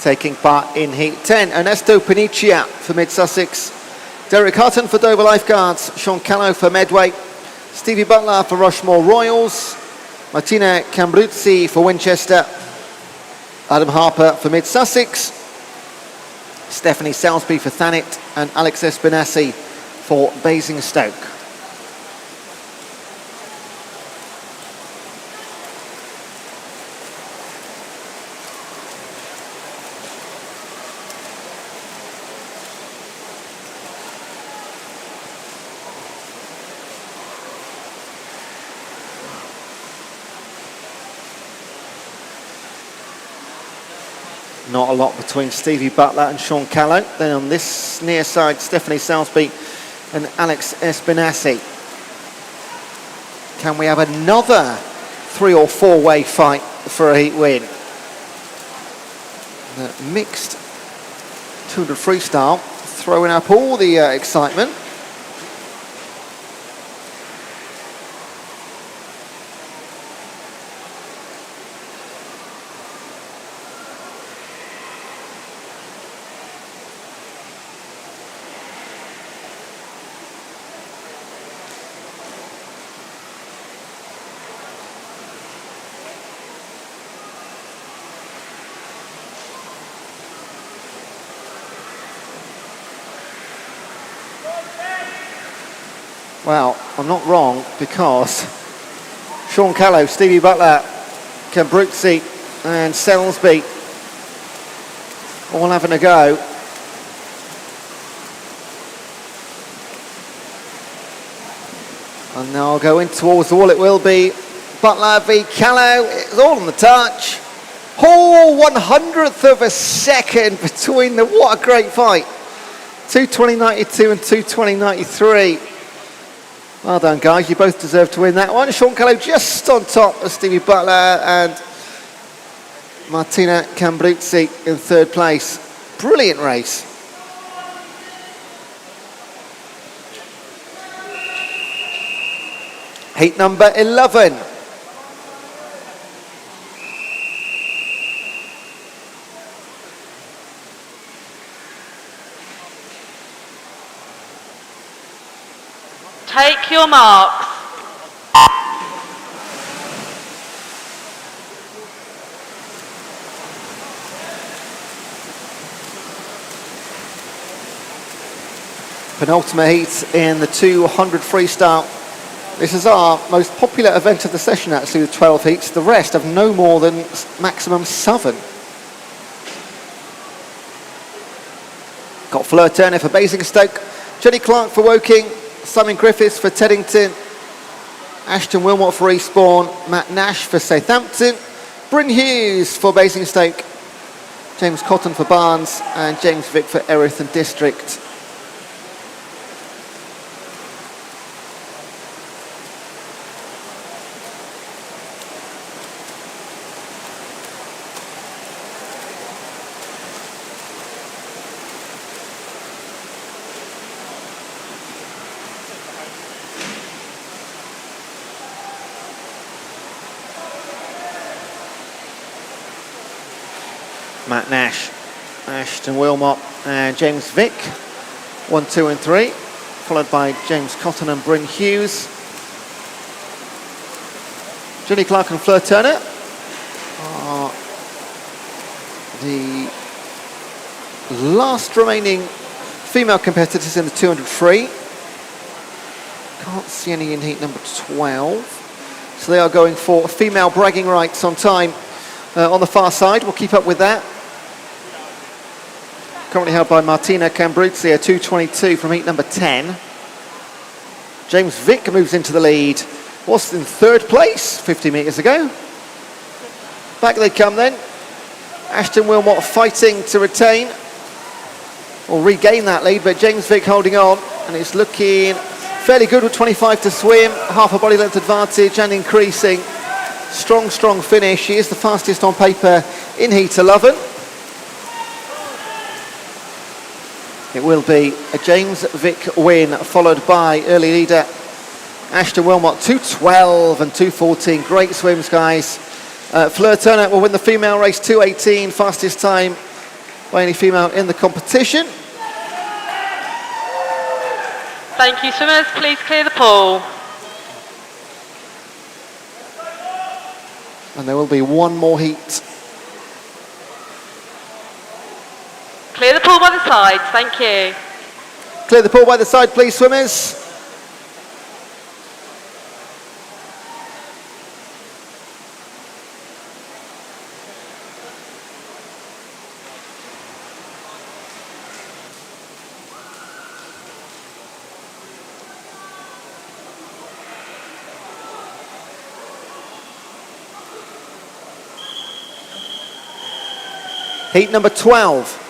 Taking part in Heat 10, Ernesto Panicia for Mid-Sussex, Derek Hutton for Dover Lifeguards, Sean Callow for Medway, Stevie Butler for Rushmore Royals, Martina Cambruzzi for Winchester, Adam Harper for Mid-Sussex, Stephanie Salisbury for Thanet, and Alex Espinassi for Basingstoke. Not a lot between Stevie Butler and Sean Callow. Then on this near side, Stephanie Salisbury and Alex Espinassi. Can we have another 3 or 4 way fight for a heat win? The mixed 200 freestyle throwing up all the excitement. Well, I'm not wrong, because Sean Callow, Stevie Butler, Cambruzzi and Salisbury all having a go. And now going towards the wall it will be. Butler v Callow, it's all on the touch. Oh, 100th of a second between them. What a great fight. 2:20.92 and 2:20.93. Well done, guys. You both deserve to win that one. Sean Callow just on top of Stevie Butler and Martina Cambruzzi in third place. Brilliant race. Heat number 11. Take your marks. Penultimate heat in the 200 freestyle. This is our most popular event of the session, actually, with 12 heats. The rest have no more than maximum 7. Got Fleur Turner for Basingstoke, Jenny Clark for Woking, Simon Griffiths for Teddington, Ashton Wilmot for Eastbourne, Matt Nash for Southampton, Bryn Hughes for Basingstoke, James Cotton for Barnes, and James Vick for Erith and District. Matt Nash, Ashton Wilmot and James Vick, 1, 2 and 3, followed by James Cotton and Bryn Hughes. Jenny Clark and Fleur Turner are the last remaining female competitors in the 200 free. Can't see any in heat number 12. So they are going for female bragging rights on time on the far side. We'll keep up with that. Currently held by Martina Cambruzzi, a 2:22 from heat number 10. James Vick moves into the lead. Was in third place 50 metres ago. Back they come then. Ashton Wilmot fighting to retain or regain that lead, but James Vick holding on, and it's looking fairly good with 25 to swim, half a body length advantage and increasing. Strong finish. She is the fastest on paper in heat 11. It will be a James Vick win, followed by early leader Ashton Wilmot, 2:12 and 2:14. Great swims, guys. Fleur Turner will win the female race, 2:18, fastest time by any female in the competition. Thank you, swimmers. Please clear the pool. And there will be one more heat. Clear the pool by the sides. Thank you. Clear the pool by the side, please, swimmers. Heat number 12.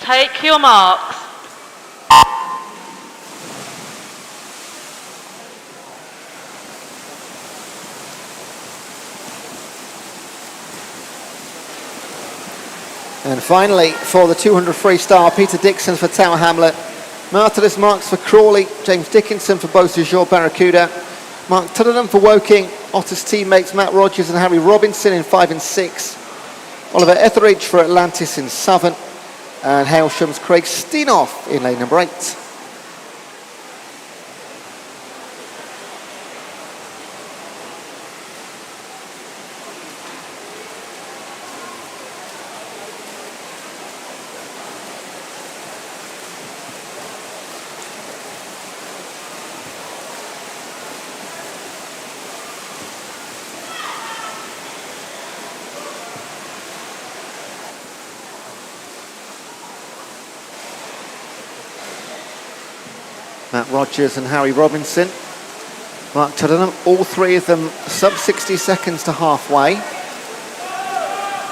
Take your marks. And finally, for the 200 freestyle, Peter Dixon for Tower Hamlet, Martinus Marks for Crawley, James Dickinson for Beausejour Barracuda, Mark Tuddenham for Woking, Otters teammates Matt Rogers and Harry Robinson in 5 and 6, Oliver Etheridge for Atlantis in Southern, and Hailsham's Craig Steinoff in lane number 8. Matt Rogers and Harry Robinson. Mark Tuddenham, all three of them sub 60 seconds to halfway.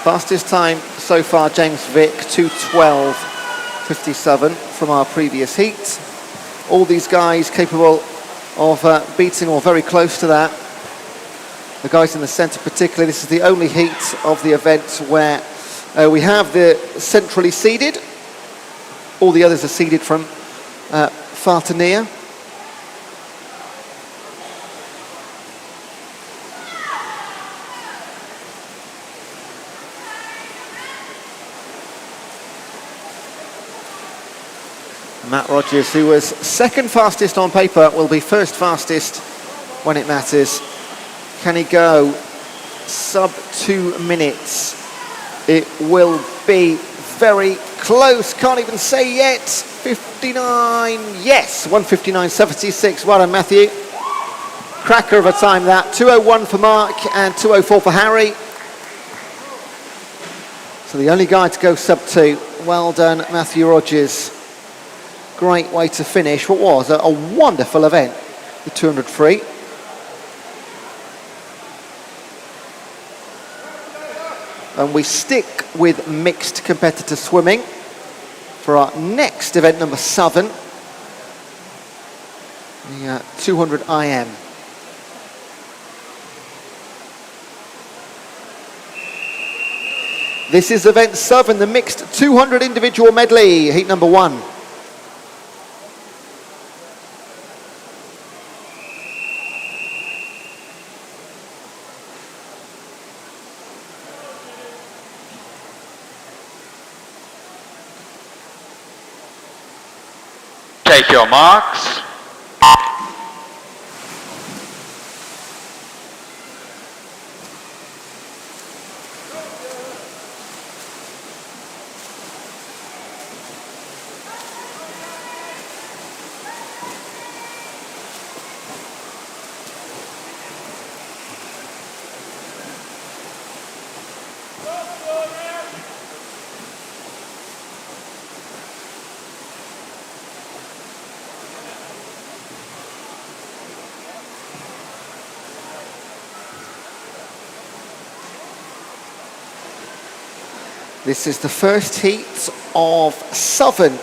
Fastest time so far, James Vick, 2:12.57 from our previous heat. All these guys capable of beating or very close to that. The guys in the centre particularly, this is the only heat of the event where we have the centrally seeded. All the others are seeded from far to near. Matt Rogers, who was second fastest on paper, will be first fastest when it matters. Can he go sub 2 minutes? It will be very close, can't even say yet. 59, yes, 1:59.76. Well done, Matthew. Cracker of a time that. 2:01 for Mark and 2:04 for Harry. So the only guy to go sub 2. Well done, Matthew Rogers. Great way to finish what was a wonderful event, the 200 free. And we stick with mixed competitor swimming for our next event, number 7, the 200 IM. This is event 7, the mixed 200 individual medley, heat number 1. Take your marks. This is the first heat of 7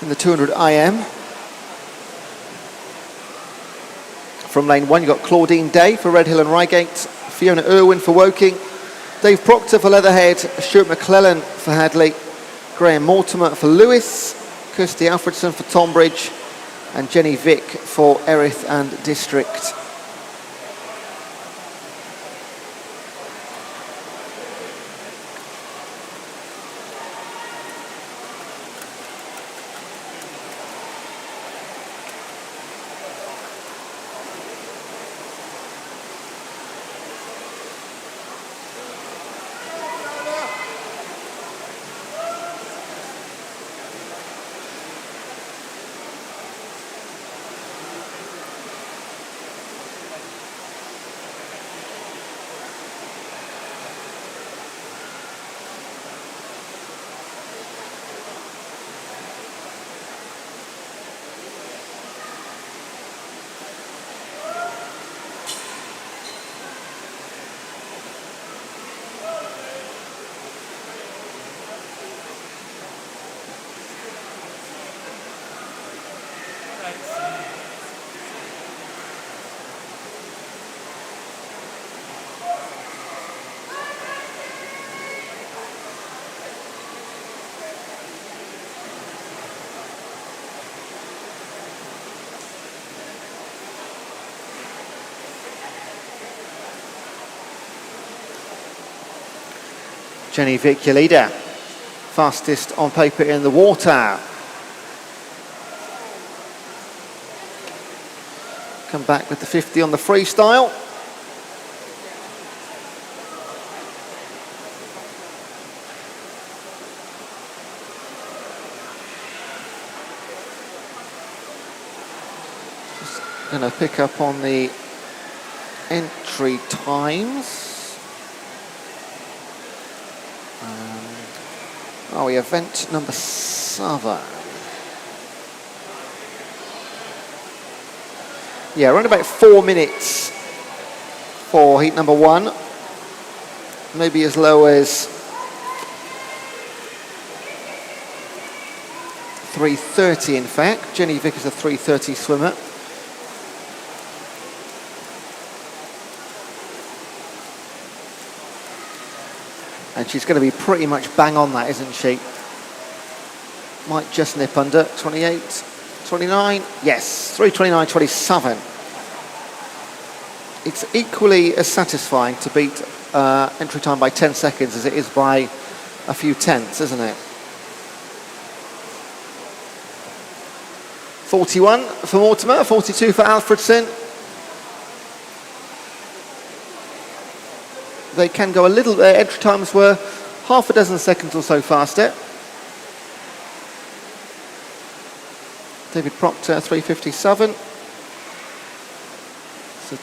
in the 200 IM. From lane 1, you've got Claudine Day for Redhill and Reigate, Fiona Irwin for Woking, Dave Proctor for Leatherhead, Stuart McClellan for Hadley, Graham Mortimer for Lewis, Kirsty Alfredson for Tonbridge, and Jenny Vick for Erith and District. Jenny Vick, your leader, fastest on paper in the water. Come back with the 50 on the freestyle. Just going to pick up on the entry times. Event number 7. Yeah, around about 4 minutes for heat number 1. Maybe as low as 3:30 in fact. Jenny Vick is a 3:30 swimmer. And she's going to be pretty much bang on that, isn't she? Might just nip under. 28, 29. Yes, 3:29.27. It's equally as satisfying to beat entry time by 10 seconds as it is by a few tenths, isn't it? 41 for Mortimer, 42 for Alfredson. They can go a little, their entry times were half a dozen seconds or so faster. David Proctor, 3:57.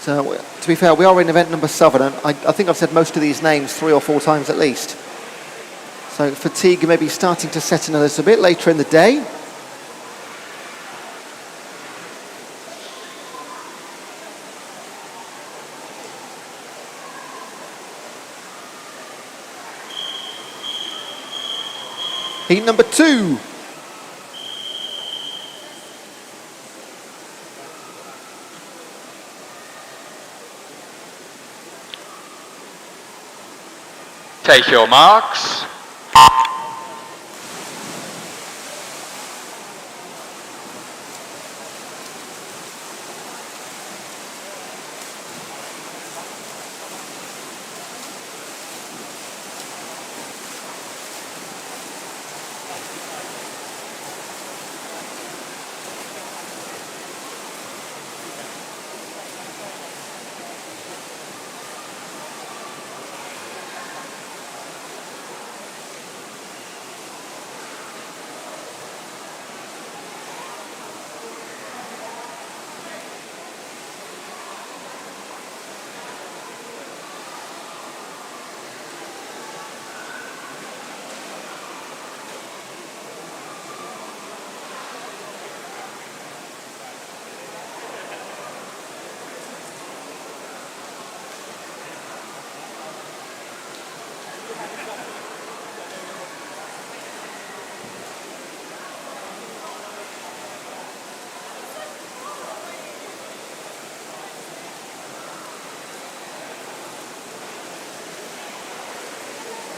So, to be fair, we are in event number 7, and I think I've said most of these names 3 or 4 times at least. So fatigue may be starting to set in a little bit later in the day. Heat number 2. Take your marks.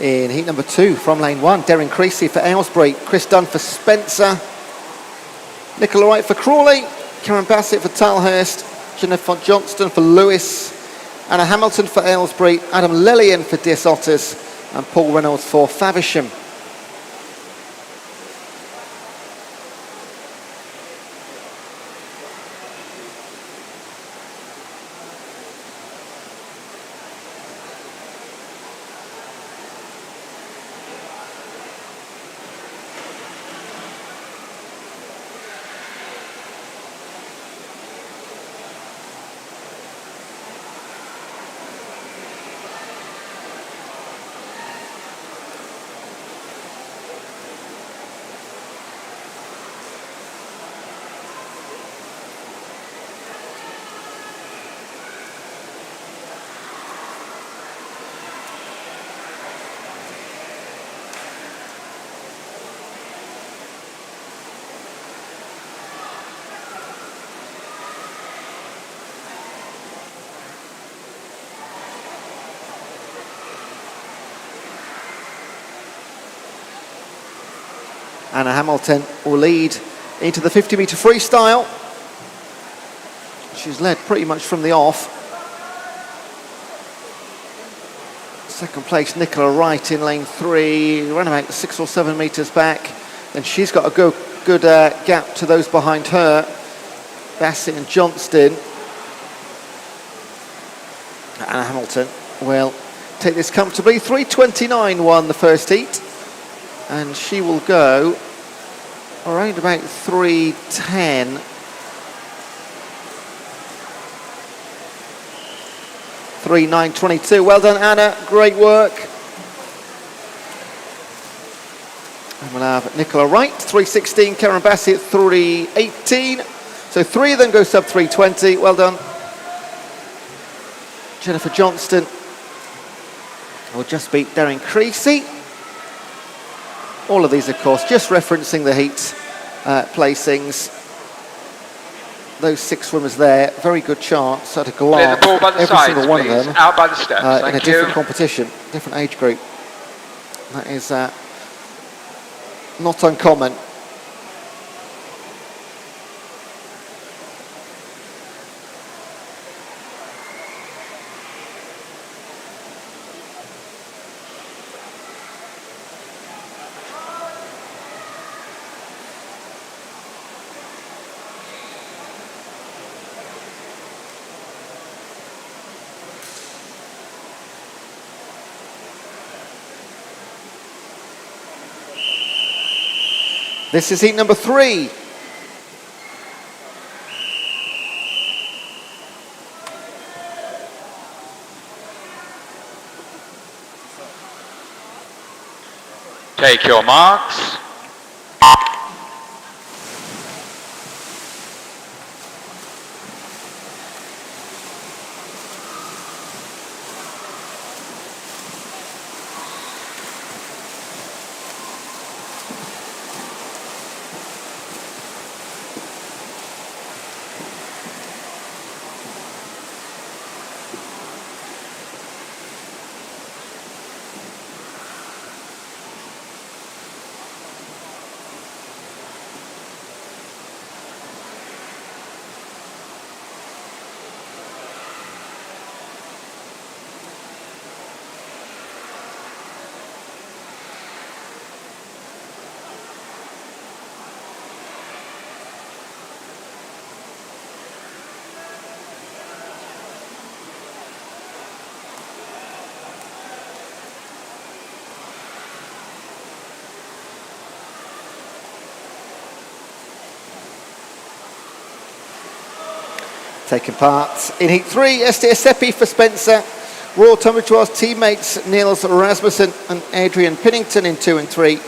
In heat number 2 from lane 1, Deryn Creasy for Aylesbury, Chris Dunn for Spencer, Nicola Wright for Crawley, Karen Bassett for Tilehurst, Jennifer Johnston for Lewis, Anna Hamilton for Aylesbury, Adam Lillian for Diss Otters, and Paul Reynolds for Faversham. Anna Hamilton will lead into the 50-metre freestyle. She's led pretty much from the off. Second place, Nicola Wright in lane 3, around about 6 or 7 metres back. Then she's got a good gap to those behind her, Bassett and Johnston. Anna Hamilton will take this comfortably. 3:29 won the first heat, and she will go around about 3:10. 3:9.22. Well done, Anna. Great work. And we'll have Nicola Wright, 3:16. Karen Bassett, 3:18. So 3 of them go sub 3:20. Well done. Jennifer Johnston will just beat Darren Creasy. All of these, of course, just referencing the heat placings. Those 6 swimmers there, very good chance at a Clear the glance. ball by the Every sides, single one of please. them Out by the steps. in a Thank different you. competition, different age group. That is not uncommon. This is heat number 3. Take your marks. Taking part in heat 3, Esther Seppi for Spencer. Royal Tunbridge teammates Niels Rasmussen and Adrian Pinnington in 2 and 3.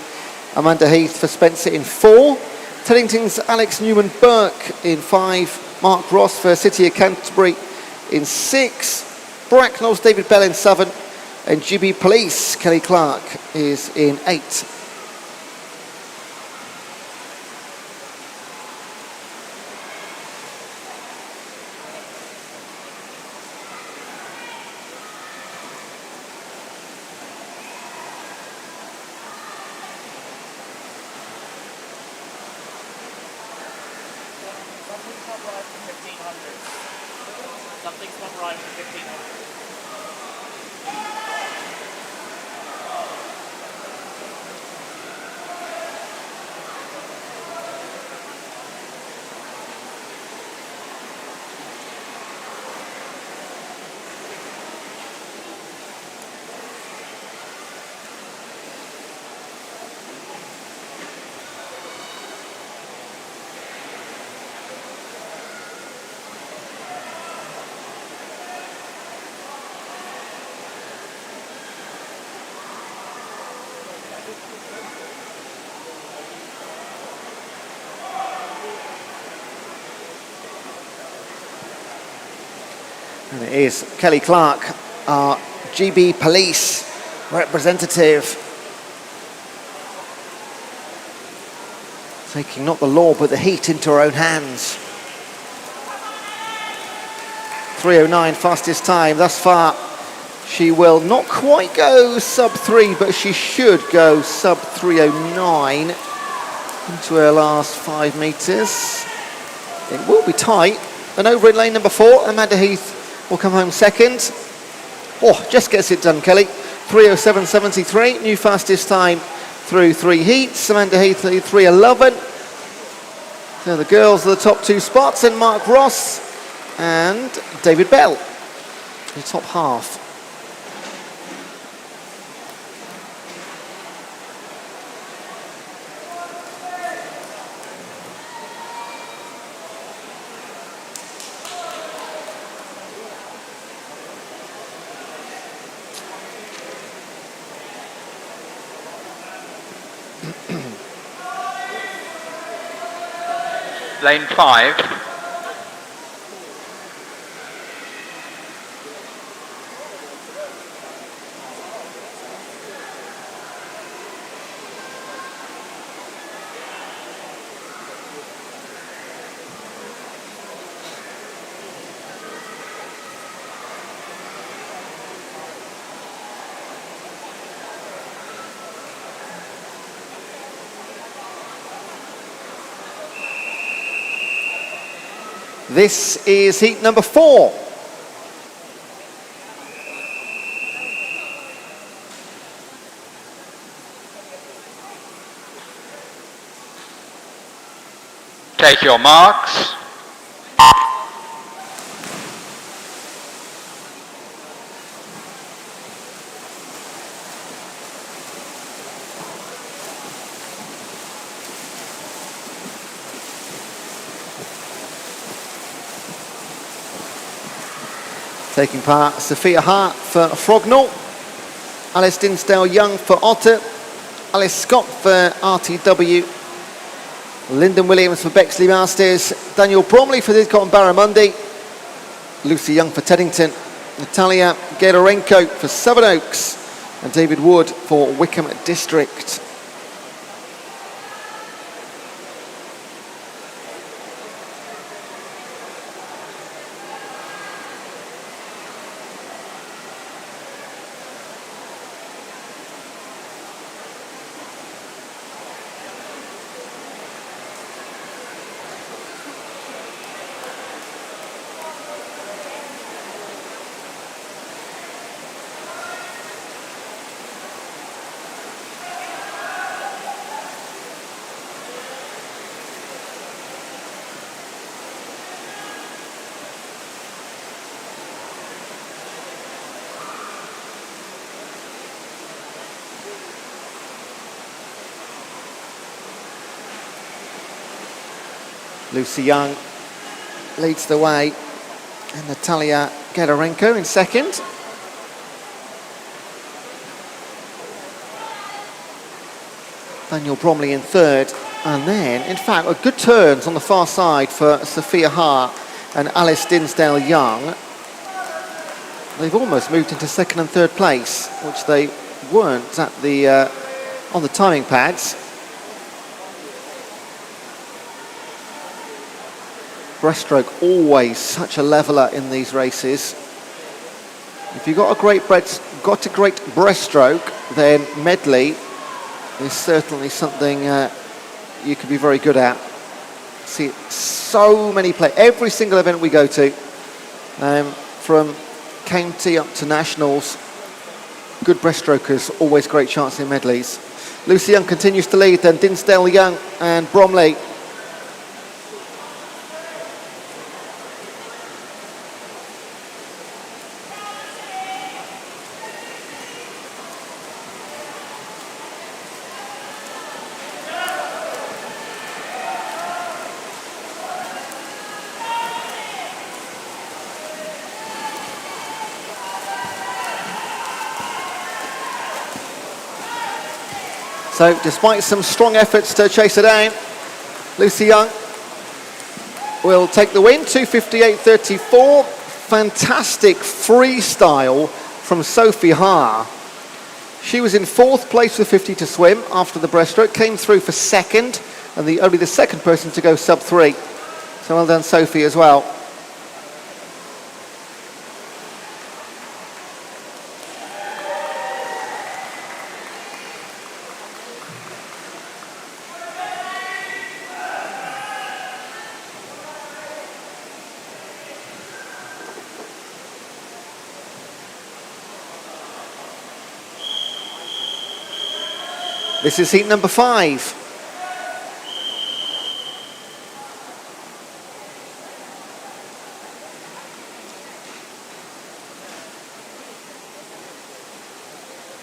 Amanda Heath for Spencer in 4. Teddington's Alex Newman-Burke in 5. Mark Ross for City of Canterbury in 6. Bracknell's David Bell in 7. And GB Police, Kelly Clark, is in 8. Something's not right for 1500. And it is Kelly Clark, our GB Police representative, taking not the law but the heat into her own hands. 3:09 fastest time thus far. She will not quite go sub 3, but she should go sub 3:09 into her last 5 metres. It will be tight. And over in lane number 4, Amanda Heath will come home second. Oh, just gets it done, Kelly. 3:07.73, new fastest time through 3 heats. Amanda Heath 3:11. So the girls are the top 2 spots, and Mark Ross and David Bell, the top half. Lane 5. This is heat number 4. Take your marks. Taking part, Sophia Hart for Frognall, Alice Dinsdale-Young for Otter, Alice Scott for RTW, Lyndon Williams for Bexley Masters, Daniel Bromley for Didcot and Barramundi, Lucy Young for Teddington, Natalia Gedorenko for Sevenoaks, and David Wood for Wickham District. Lucy Young leads the way, and Natalia Gedorenko in second. Daniel Bromley in third, and then, in fact, good turns on the far side for Sophia Hart and Alice Dinsdale-Young. They've almost moved into second and third place, which they weren't at the on the timing pads. Breaststroke always such a leveler in these races. If you've got a great breaststroke, then Medley is certainly something you could be very good at. See so many play every single event we go to, from county up to nationals. Good breaststrokers, always great chance in medleys. Lucy Young continues to lead, then Dinsdale-Young and Bromley. So despite some strong efforts to chase her down, Lucy Young will take the win, 2:58.34. Fantastic freestyle from Sophie Haar. She was in fourth place with 50 to swim after the breaststroke, came through for second, and only the second person to go sub 3. So well done, Sophie, as well. This is heat number 5.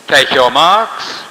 Take your marks.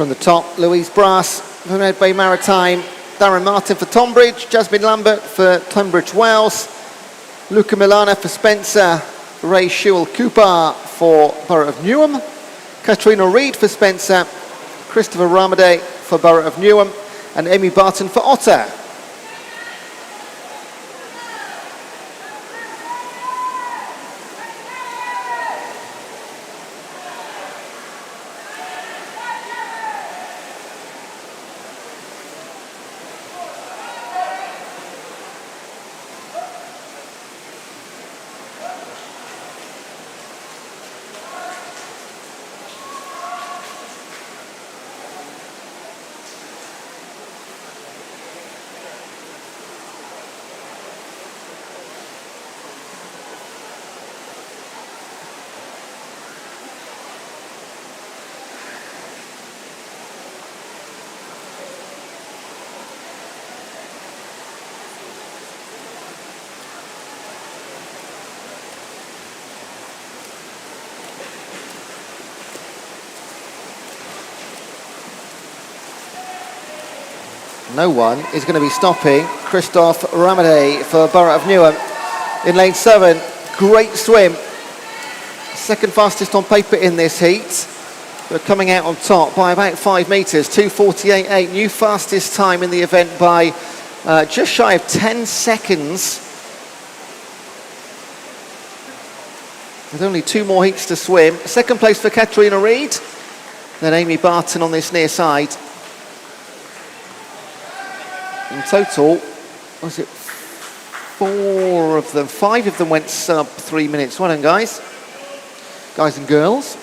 From the top, Louise Brass for Medley Maritime, Darren Martin for Tonbridge, Jasmine Lambert for Tunbridge Wells, Luca Milana for Spencer, Ray Shewell Cooper for Borough of Newham, Katrina Reid for Spencer, Christopher Ramade for Borough of Newham, and Amy Barton for Otter. No one is going to be stopping Christophe Ramade for Borough of Newham in lane 7. Great swim. Second fastest on paper in this heat. We're coming out on top by about 5 metres, 2:48.8. New fastest time in the event by just shy of 10 seconds. With only 2 more heats to swim. Second place for Katrina Reid. Then Amy Barton on this near side. In total, was it 4 of them? 5 of them went sub 3 minutes. Well done, guys. Guys and girls.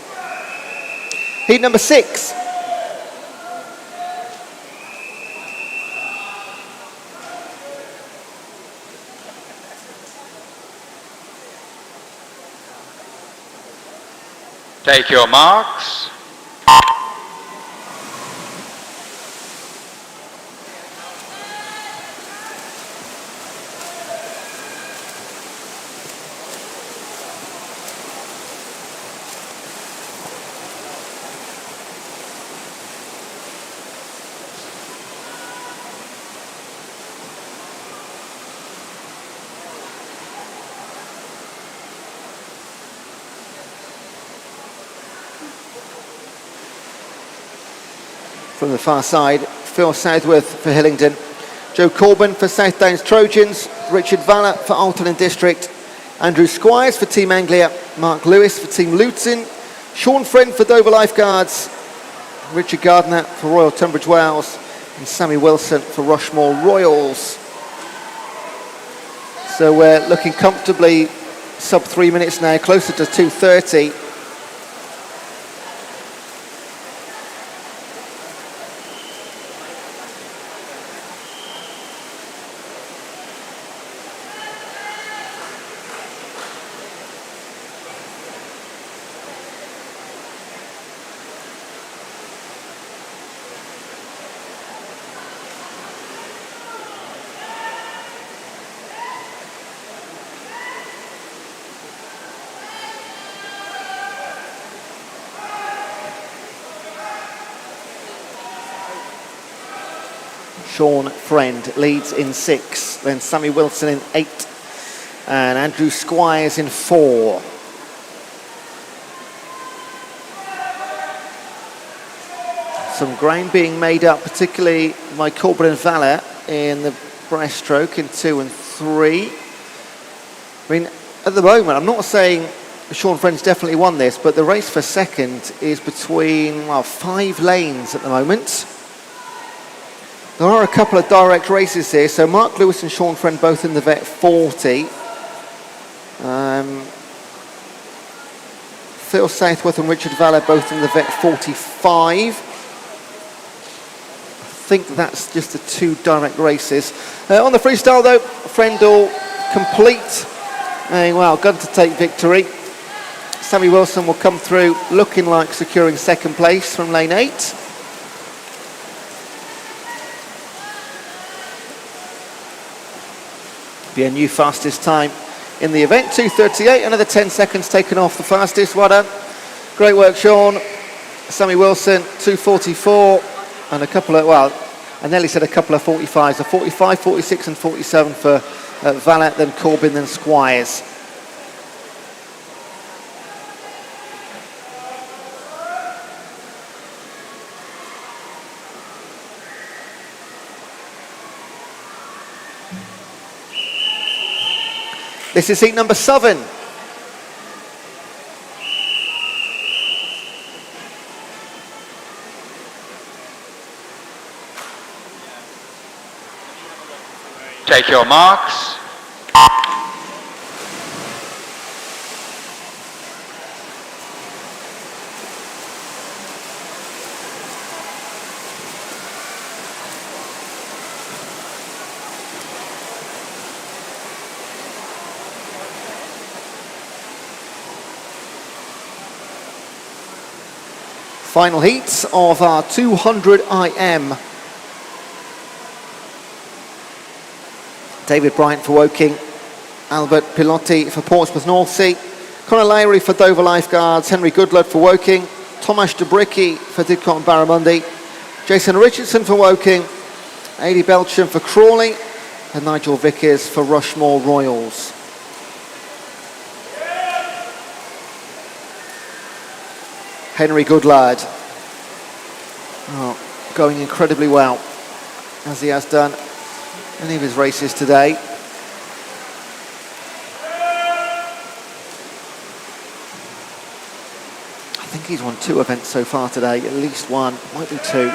Heat number 6. Take your marks. From the far side, Phil Southworth for Hillingdon, Joe Corbin for South Downs Trojans, Richard Valla for Alton and District, Andrew Squires for Team Anglia, Mark Lewis for Team Luton, Sean Friend for Dover Lifeguards, Richard Gardner for Royal Tunbridge Wells, and Sammy Wilson for Rushmore Royals. So we're looking comfortably sub 3 minutes now, closer to 2:30. Sean Friend leads in 6, then Sammy Wilson in 8, and Andrew Squires in 4. Some ground being made up, particularly by Corbin and Valla in the breaststroke in 2 and 3. I mean, at the moment, I'm not saying Sean Friend's definitely won this, but the race for second is between, well, 5 lanes at the moment. There are a couple of direct races here, so Mark Lewis and Sean Friend both in the vet 40. Phil Southworth and Richard Valla both in the vet 45. I think that's just the 2 direct races. On the freestyle though, Friend will complete a, well, gun to take victory. Sammy Wilson will come through looking like securing second place from lane 8. Be a new fastest time in the event, 2:38, another 10 seconds taken off the fastest. Well done, great work Sean. Sammy Wilson, 2:44, and a couple of, well, I nearly said a couple of 45s, a 45, 46 and 47 for Valette, then Corbin, then Squires. This is heat number 7. Take your marks. Final heats of our 200 IM. David Bryant for Woking, Albert Pilotti for Portsmouth North Sea, Conor Lowry for Dover Lifeguards, Henry Goodlad for Woking, Tomasz Dobricki for Didcot and Barramundi, Jason Richardson for Woking, Aidy Belcham for Crawley, and Nigel Vickers for Rushmore Royals. Henry Goodlad, going incredibly well, as he has done many of his races today. I think he's won 2 events so far today, at least one, might be 2.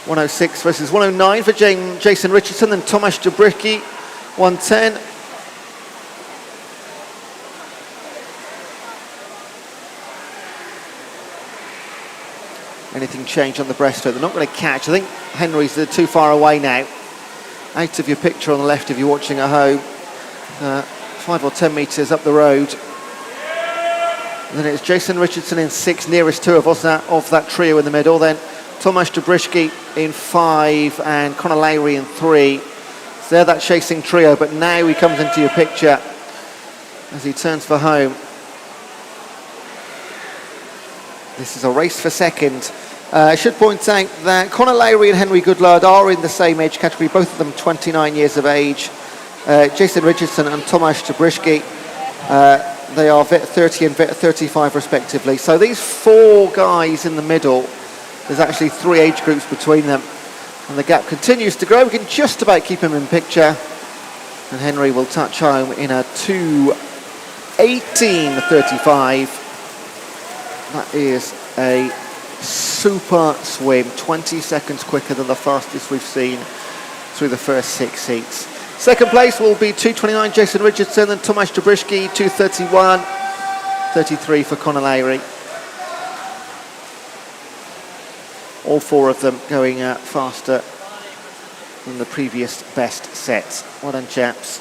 106 versus 109 for Jason Richardson, and Tomasz Dobricki, 110. Anything change on the breaststroke? They're not going to catch. I think Henry's too far away now. Out of your picture on the left if you're watching at home. 5 or 10 metres up the road. And then it's Jason Richardson in 6th, nearest to of that trio in the middle. Then Tomasz Dobricki in 5 and Conor Lowry in 3. So they're that chasing trio, but now he comes into your picture as he turns for home. This is a race for second. I should point out that Conor Lowry and Henry Goodlad are in the same age category, both of them 29 years of age. Jason Richardson and Tomasz Dobricki, they are vet 30 and vet 35 respectively. So these 4 guys in the middle, there's actually 3 age groups between them. And the gap continues to grow. We can just about keep him in picture. And Henry will touch home in a 2:18.35. That is a super swim, 20 seconds quicker than the fastest we've seen through the first 6 heats. Second place will be 2:29 Jason Richardson and Tomasz Dobricki, 2:31.33 for Conor Lowry. All 4 of them going faster than the previous best sets. Well done, chaps.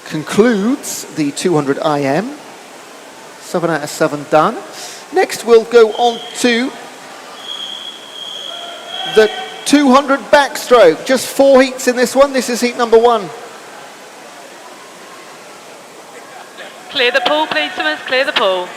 Concludes the 200 IM. 7 out of 7 done. Next we'll go on to the 200 backstroke. Just 4 heats in this one. This is heat number 1. Clear the pool, please, Thomas. Clear the pool.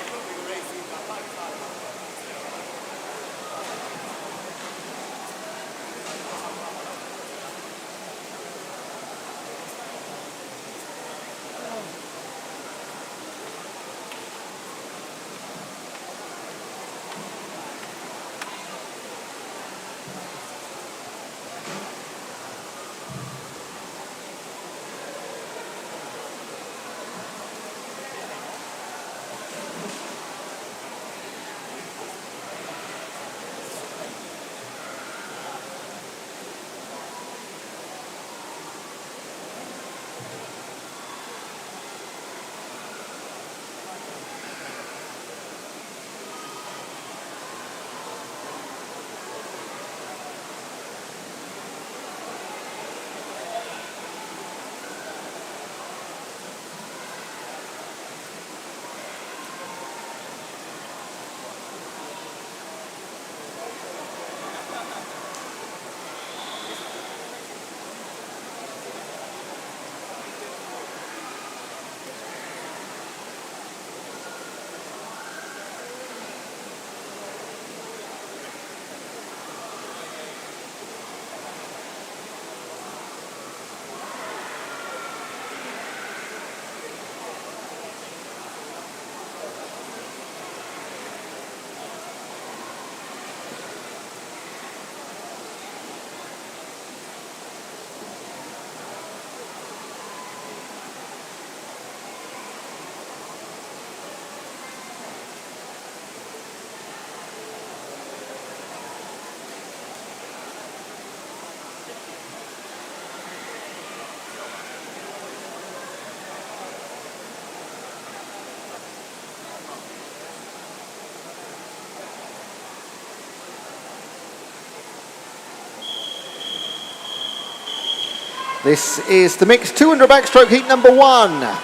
This is the mixed 200 backstroke heat number 1.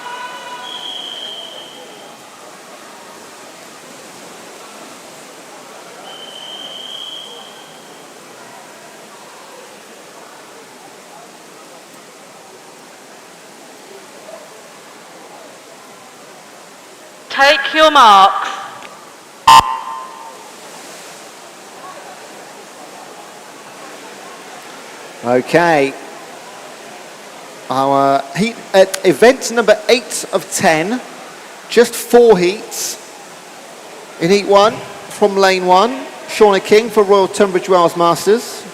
Take your marks. Okay. Our heat at event number 8 of 10. Just 4 heats. In heat 1, from lane 1, Shauna King for Royal Tunbridge Wells Masters.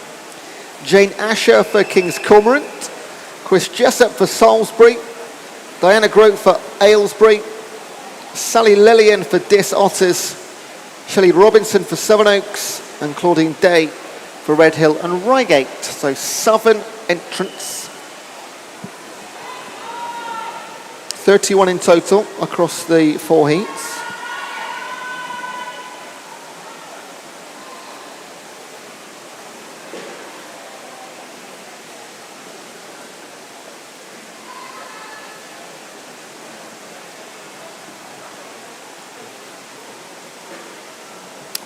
Jane Asher for King's Cormorant. Chris Jessup for Salisbury. Diana Grote for Aylesbury. Sally Lillian for Diss Otters, Shelley Robinson for Sevenoaks, and Claudine Day for Redhill and Reigate. So 7 entrants. 31 in total across the 4 heats.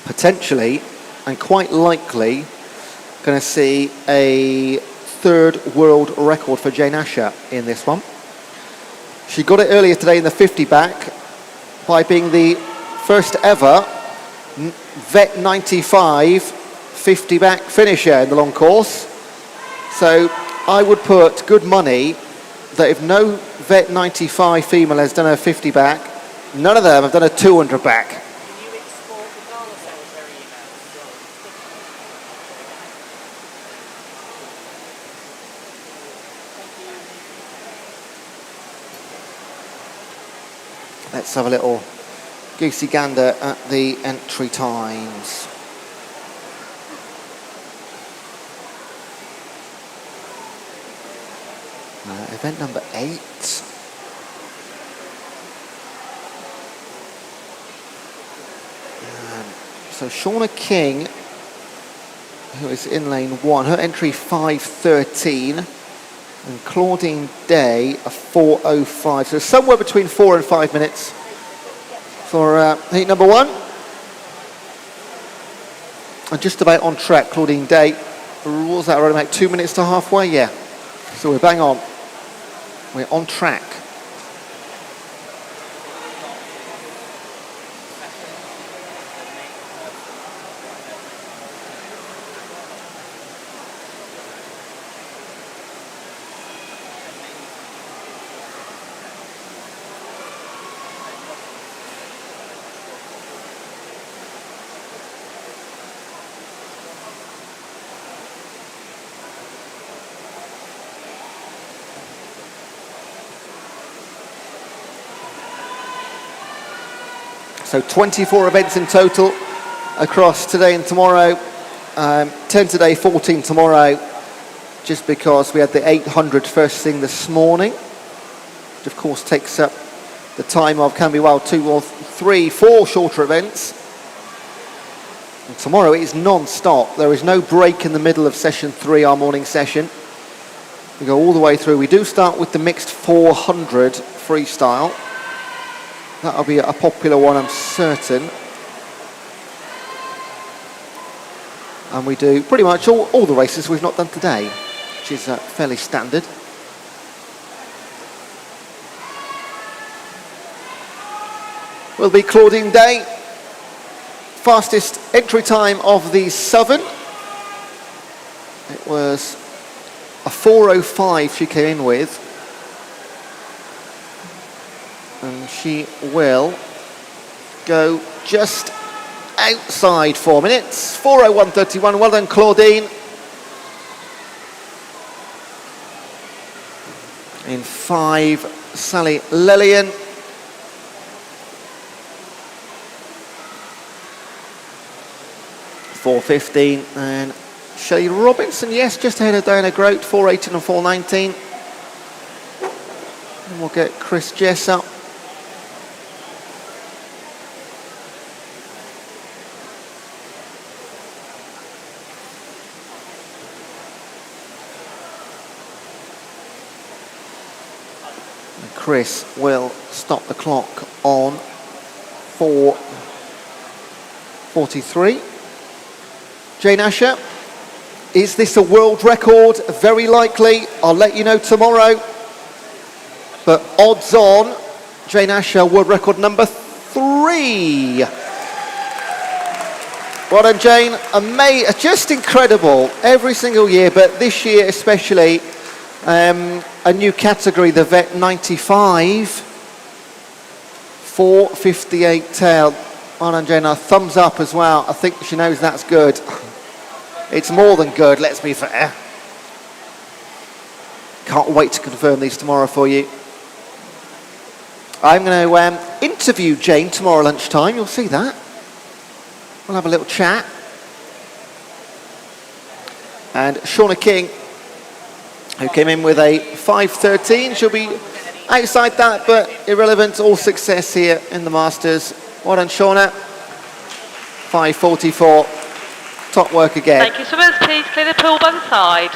Potentially, and quite likely, going to see a 3rd world record for Jane Asher in this one. She got it earlier today in the 50 back by being the first ever Vet 95 50 back finisher in the long course. So I would put good money that if no Vet 95 female has done a 50 back, none of them have done a 200 back. Let's have a little goosey gander at the entry times. Event number 8. So Shauna King, who is in lane 1, her entry 5:13. And Claudine Day, a 4:05. So somewhere between 4 and 5 minutes for heat number 1. And just about on track, Claudine Day. What was that, around about 2 minutes to halfway? Yeah. So we're bang on. We're on track. So 24 events in total across today and tomorrow. 10 today, 14 tomorrow, just because we had the 800 first thing this morning, which of course takes up the time of, can be, well, 2 or 3, 4 shorter events. And tomorrow it is non-stop. There is no break in the middle of session 3, our morning session. We go all the way through. We do start with the mixed 400 freestyle. That'll be a popular one, I'm certain. And we do pretty much all the races we've not done today, which is fairly standard. Will be Claudine Day. Fastest entry time of the 7. It was a 4:05 she came in with. And she will go just outside 4 minutes. 4:01.31. Well done, Claudine. In 5, Sally Lillian. .4:15, and Shelley Robinson, yes, just ahead of Diana Grote, 4:18 and 4:19. And we'll get Chris Jessup. Chris will stop the clock on 4:43. Jane Asher, is this a world record? Very likely. I'll let you know tomorrow. But odds on, Jane Asher, world record number 3. Well done, Jane. Just incredible every single year, but this year especially, a new category, the Vet 95, 4:58 tail. Well done, Jane. A thumbs up as well. I think she knows that's good. It's more than good, let's be fair. Can't wait to confirm these tomorrow for you. I'm going to interview Jane tomorrow lunchtime. You'll see that. We'll have a little chat. And Shauna King, who came in with a 5:13, she'll be outside that, but irrelevant. All success here in the Masters. Well done, Shauna. 5:44. Top work again. Thank you. Swimmers, please clear the pool by the side.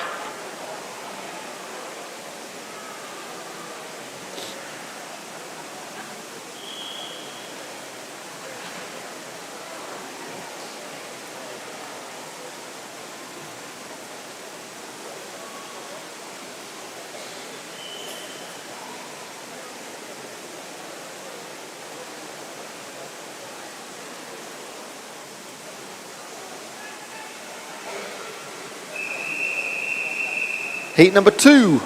Heat number 2.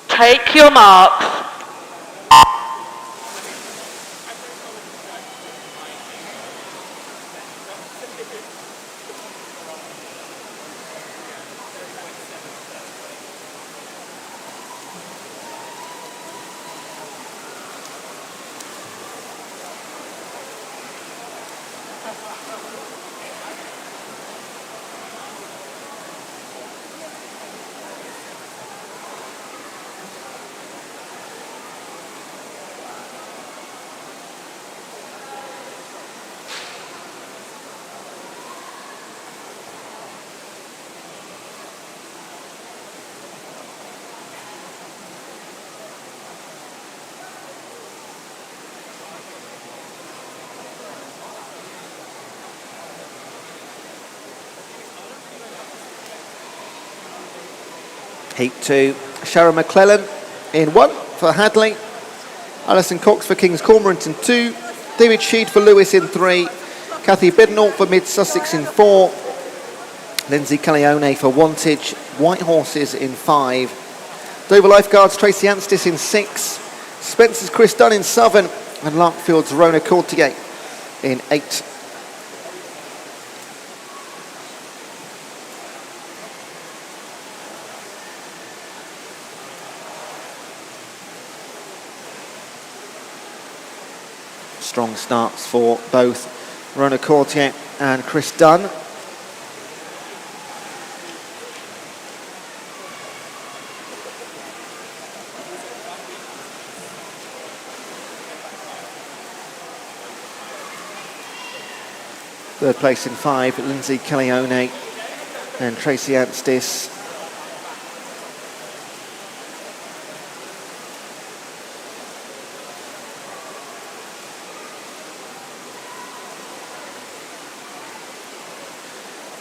Take your marks. Heat 2, Sharon McClellan in 1 for Hadley. Alison Cox for Kings Cormorant in 2. David Sheed for Lewis in 3. Kathy Bidnall for Mid Sussex in 4. Lindsay Calione for Wantage. White Horses in 5. Dover Lifeguards Tracy Anstis in 6. Spencer's Chris Dunn in 7. And Larkfield's Rona Courtier in 8. Strong starts for both Rona Courtier and Chris Dunn. Third place in 5, Lindsay Calione and Tracy Anstis.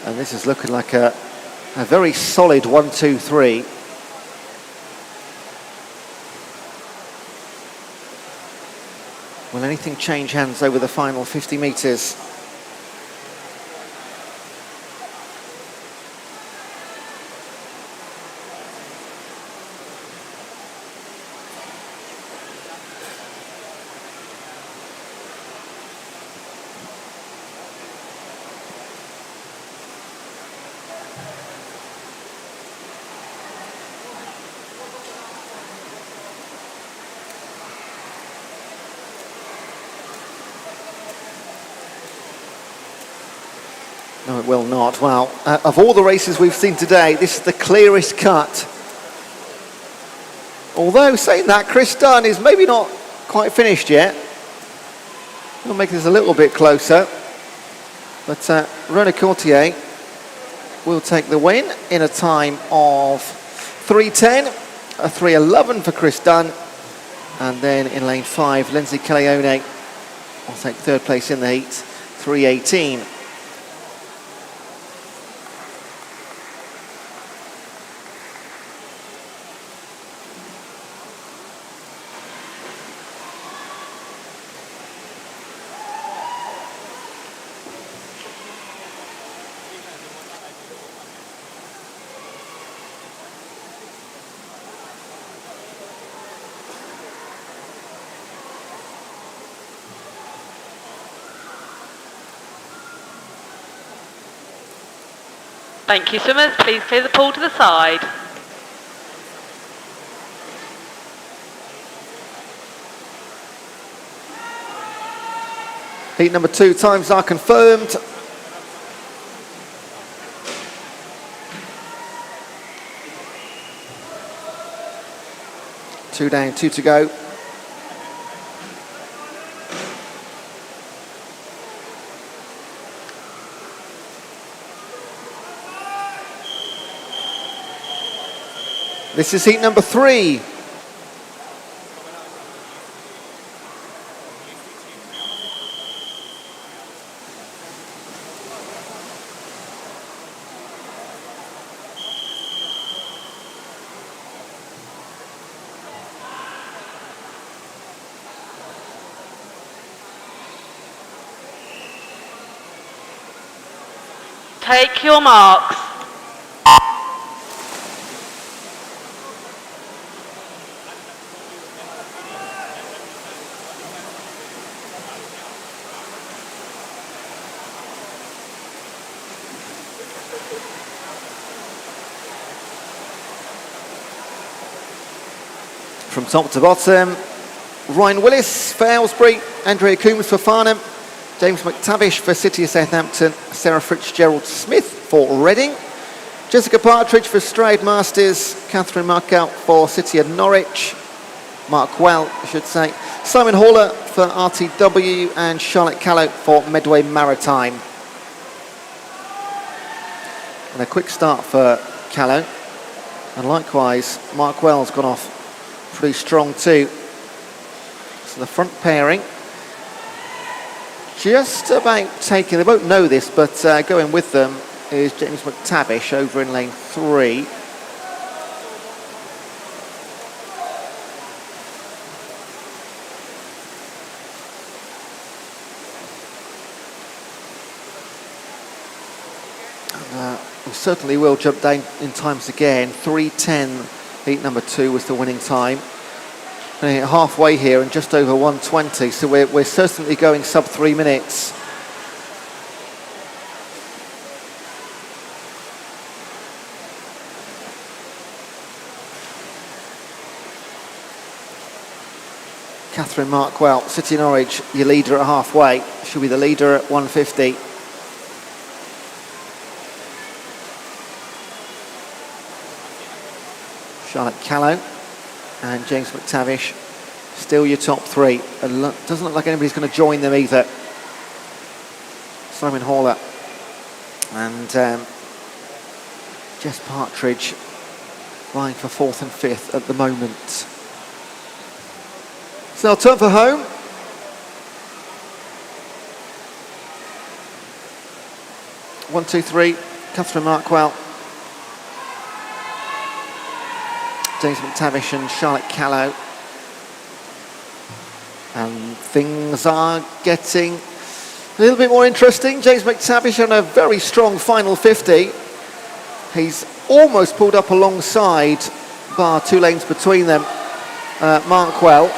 And this is looking like a very solid 1, 2, 3. Will anything change hands over the final 50 metres? No, it will not. Well, of all the races we've seen today, this is the clearest cut. Although, saying that, Chris Dunn is maybe not quite finished yet. We'll make this a little bit closer. But Renaud Courtier will take the win in a time of 3:10, a 3:11 for Chris Dunn. And then in lane 5, Lindsay Caleone will take third place in the heat, 3:18. Thank you, swimmers. Please clear the pool to the side. Heat number 2 times are confirmed. Two down, 2 to go. This is heat number 3. Take your marks. From top to bottom, Ryan Willis for Aylesbury, Andrea Coombs for Farnham, James McTavish for City of Southampton, Sarah Fitzgerald-Smith for Reading, Jessica Partridge for Stride Masters, Catherine Markout for City of Norwich, Markwell, I should say, Simon Haller for RTW, and Charlotte Callow for Medway Maritime. And a quick start for Callow, and likewise Markwell's gone off pretty strong too. So the front pairing just about taking, they won't know this, but going with them is James McTavish over in lane 3. We certainly will jump down in times again. 3:10, heat number 2 was the winning time. And halfway here and just over 1:20, so we're certainly going sub 3 minutes. Catherine Markwell, City Norwich, your leader at halfway. She'll be the leader at 1:50. Charlotte Callow and James McTavish, still your top 3. Doesn't look like anybody's going to join them either. Simon Haller and Jess Partridge vying for 4th and 5th at the moment. So I'll turn for home. One, two, three. Catherine Markwell, James McTavish and Charlotte Callow. And things are getting a little bit more interesting. James McTavish on a very strong final 50. He's almost pulled up alongside, bar 2 lanes between them, Markwell.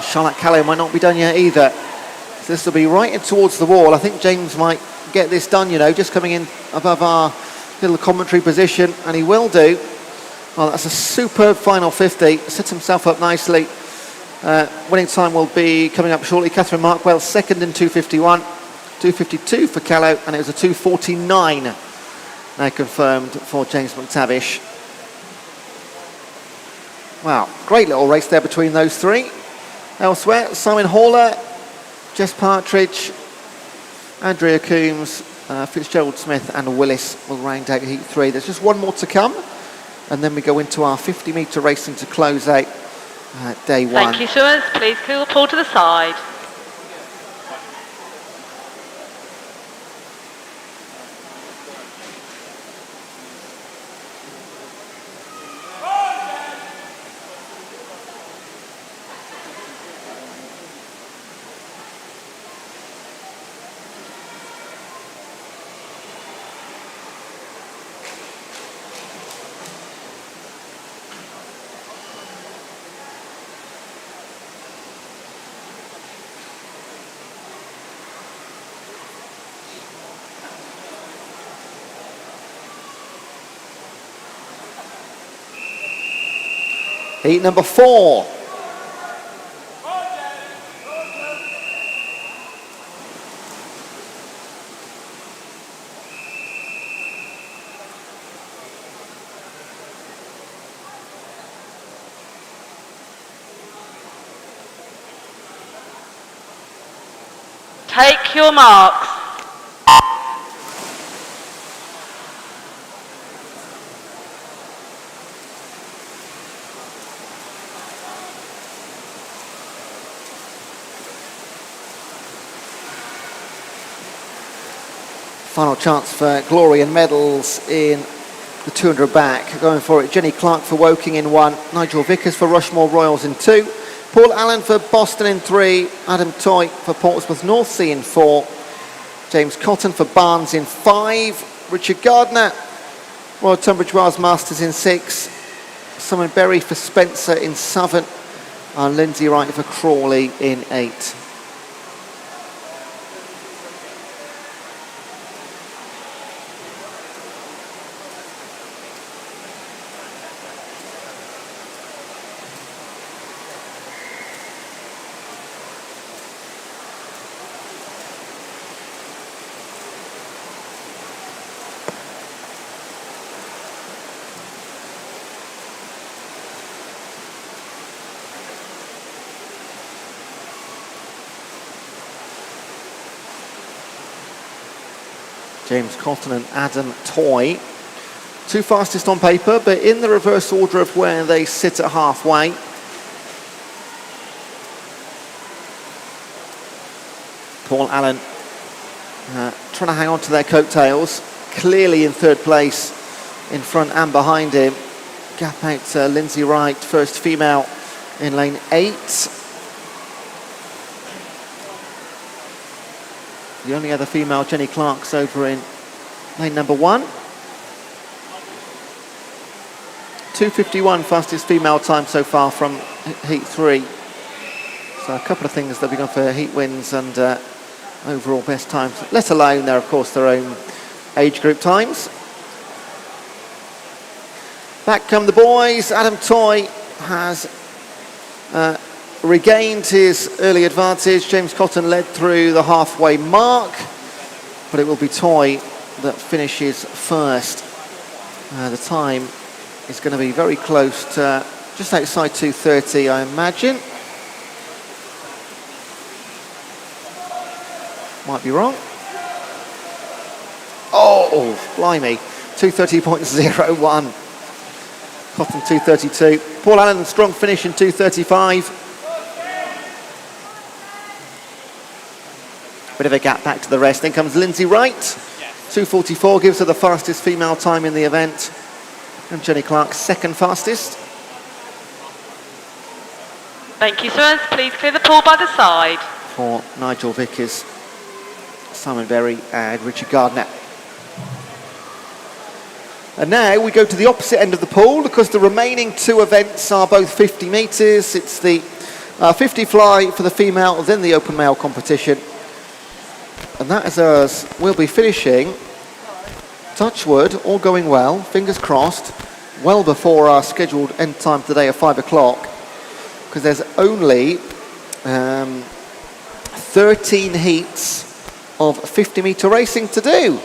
Charlotte Callow might not be done yet either. So this will be right in towards the wall. I think James might get this done, you know, just coming in above our little commentary position, and he will do. Well, that's a superb final 50. Sets himself up nicely. Winning time will be coming up shortly. Catherine Markwell, second in 2:51. 2:52 for Callow, and it was a 2:49 now confirmed for James McTavish. Wow, great little race there between those three. Elsewhere, Simon Haller, Jess Partridge, Andrea Coombs, Fitzgerald Smith and Willis will round out Heat 3. There's just one more to come, and then we go into our 50-metre racing to close out day one. Thank you, swimmers. Please clear the pool to the side. Heat number 4. Take your marks. Final chance for glory and medals in the 200 back. Going for it, Jenny Clark for Woking in 1, Nigel Vickers for Rushmore Royals in 2, Paul Allen for Boston in 3, Adam Toy for Portsmouth North Sea in 4, James Cotton for Barnes in 5, Richard Gardner, Royal Tunbridge Wells Masters in 6, Simon Berry for Spencer in 7, and Lindsay Wright for Crawley in 8. James Cotton and Adam Toy. 2 fastest on paper, but in the reverse order of where they sit at halfway. Paul Allen trying to hang on to their coattails. Clearly in 3rd place, in front and behind him. Gap out Lindsay Wright, first female in lane 8. The only other female, Jenny Clark's over in lane number 1. 2:51 fastest female time so far from Heat 3. So a couple of things they'll be going for heat wins and overall best times, let alone they're of course their own age group times. Back come the boys. Adam Toy has regained his early advantage. James Cotton led through the halfway mark, but it will be Toy that finishes first. The time is going to be very close to just outside 2:30, I imagine. Might be wrong. Oh, blimey. 2:30.01. Cotton 2:32. Paul Allen, strong finish in 2:35. Bit of a gap back to the rest. Then comes Lindsay Wright. 2:44 gives her the fastest female time in the event. And Jenny Clark, 2nd fastest. Thank you, sirs. Please clear the pool by the side. For Nigel Vickers, Simon Berry and Richard Gardner. And now we go to the opposite end of the pool because the remaining 2 events are both 50 metres. It's the 50 fly for the female, then the open male competition. And that is ours. We'll be finishing, touch wood, all going well, fingers crossed, well before our scheduled end time today of 5 o'clock, because there's only 13 heats of 50-metre racing to do.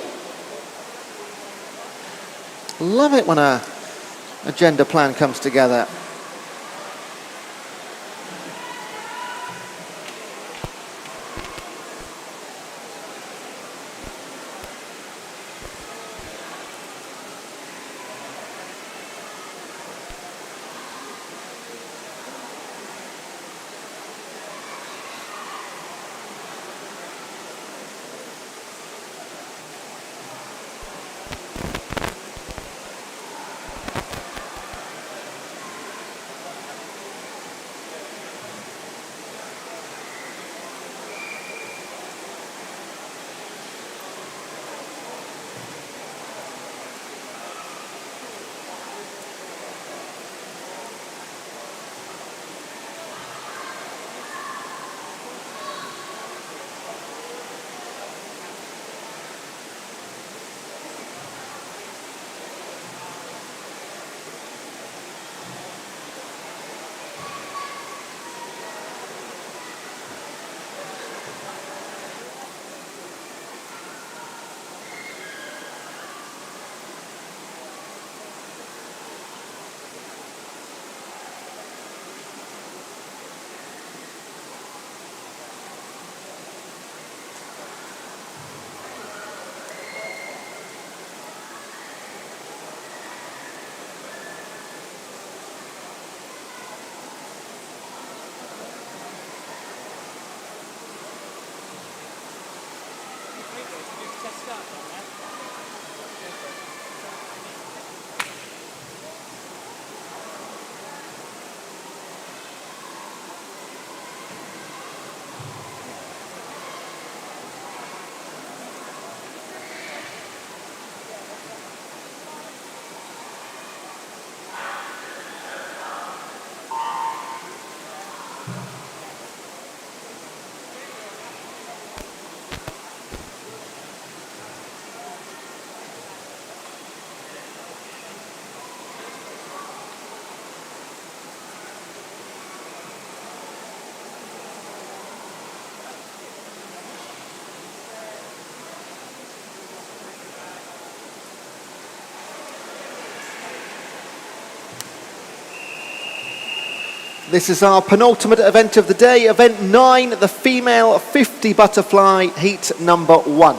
Love it when a agenda plan comes together. This is our penultimate event of the day, event 9, the female 50 butterfly, heat number 1.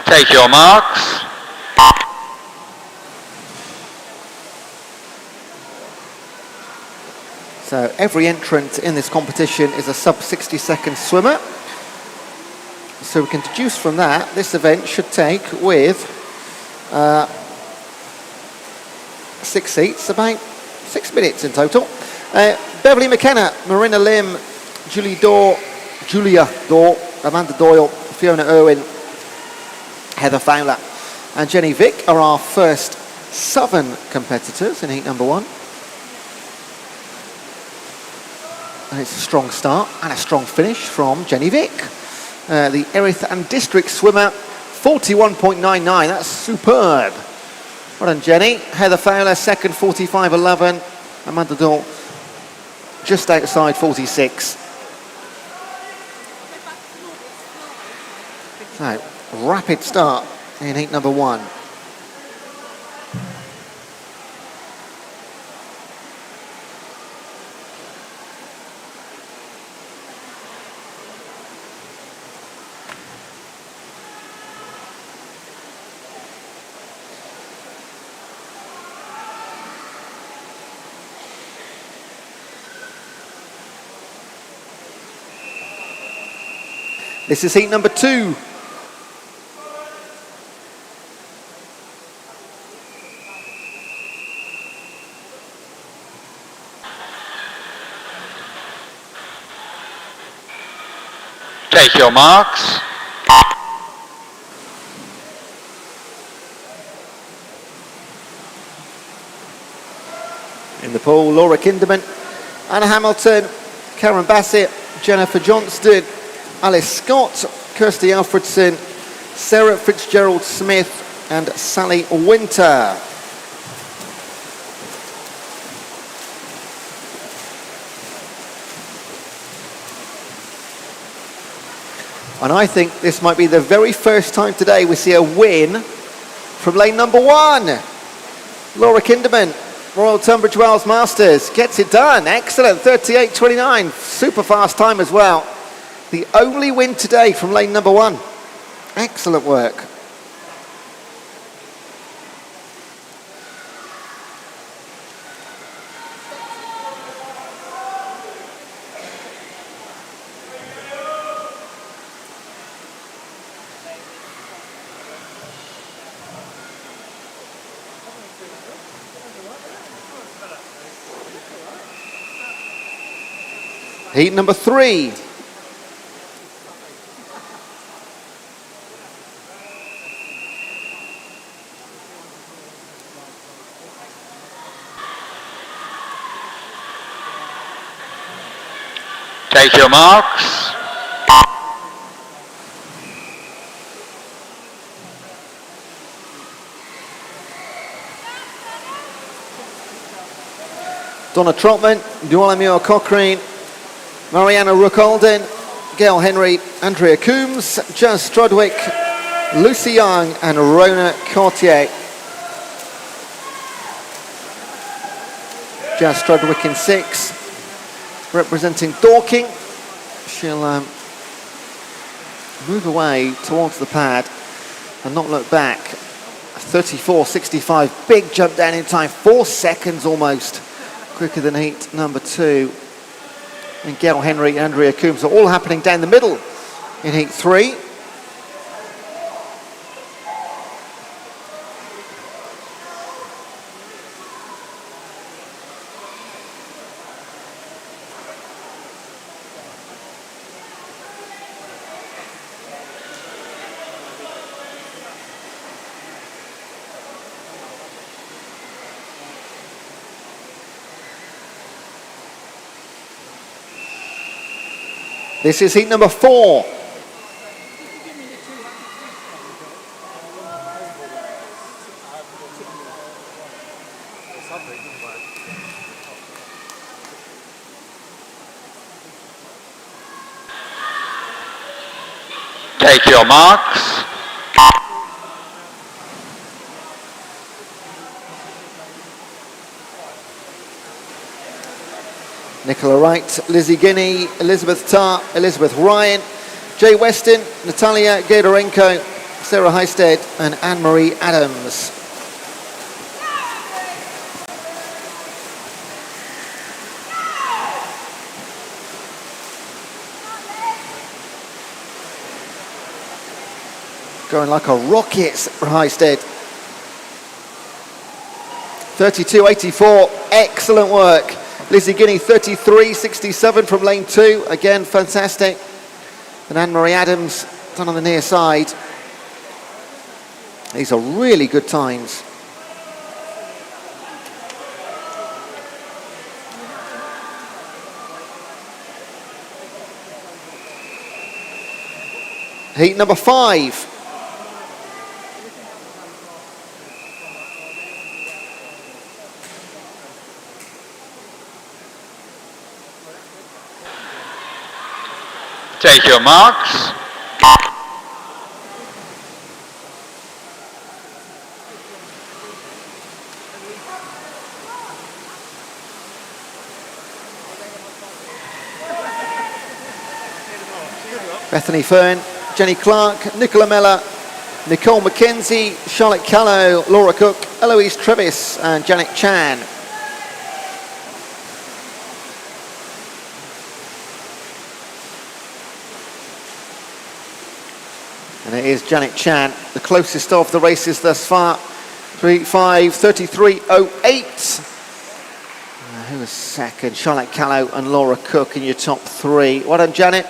Take your marks. So every entrant in this competition is a sub 60-second swimmer. So we can deduce from that, this event should take with 6 seats, about 6 minutes in total. Beverly McKenna, Marina Lim, Julia Dorr, Amanda Doyle, Fiona Irwin, Heather Fowler and Jenny Vick are our first Southern competitors in heat number 1. And it's a strong start and a strong finish from Jenny Vick. The Erith and District swimmer, 41.99, that's superb. Well done, Jenny. Heather Fowler, second, 45.11. Amanda Doyle, just outside 46. So, rapid start in heat number 1. This is heat number 2. Take your marks. In the pool, Laura Kinderman, Anna Hamilton, Karen Bassett, Jennifer Johnston, Alice Scott, Kirsty Alfredson, Sarah Fitzgerald Smith, and Sally Winter. And I think this might be the very first time today we see a win from lane number 1. Laura Kinderman, Royal Tunbridge Wells Masters, gets it done. Excellent, 38.29, super fast time as well. The only win today from lane number 1. Excellent work. Heat number 3. Take your marks. Donna Trotman, Duala Muir-Cochrane, Mariana Rook-Alden, Gail Henry, Andrea Coombs, Jazz Strudwick, Lucy Young and Rona Cartier. Jazz Strudwick in 6, representing Dorking. She'll move away towards the pad and not look back. 34.65, big jump down in time, 4 seconds almost quicker than heat number 2. And Gail Henry, Andrea Coombs are all happening down the middle in heat 3. This is heat number 4. Take your marks. Nicola Wright, Lizzie Guinea, Elizabeth Tarr, Elizabeth Ryan, Jay Weston, Natalia Gadorenko, Sarah Heisted and Anne-Marie Adams. Going like a rocket, Heisted. 32.84, excellent work. Lizzie Guinea, 33.67 from lane 2. Again, fantastic. And Anne-Marie Adams, done on the near side. These are really good times. Heat number 5. Take your marks. Bethany Fern, Jenny Clark, Nicola Miller, Nicole McKenzie, Charlotte Callow, Laura Cook, Eloise Trevis and Janet Chan. And it is Janet Chan, the closest of the races thus far. 33.08. Who was second? Charlotte Callow and Laura Cook in your top 3. Well done, Janet.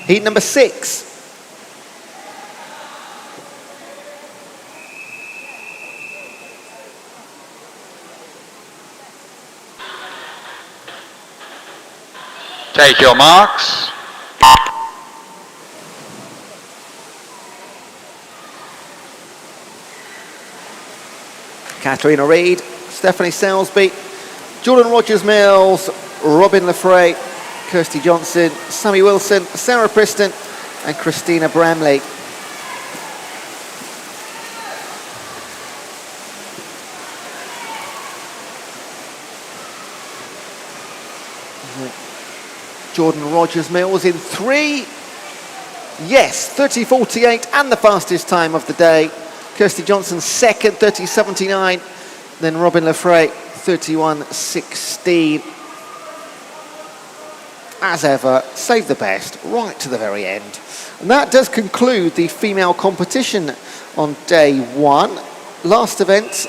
Heat number 6. Take your marks. Katarina Reid, Stephanie Salisbury, Jordan Rogers-Mills, Robin Lafray, Kirsty Johnson, Sammy Wilson, Sarah Preston and Christina Bramley. Jordan Rogers-Mills in 3. Yes, 30.48 and the fastest time of the day. Kirsty Johnson second, 30.79. Then Robin Lafray, 31.16. As ever, save the best right to the very end. And that does conclude the female competition on day 1. Last event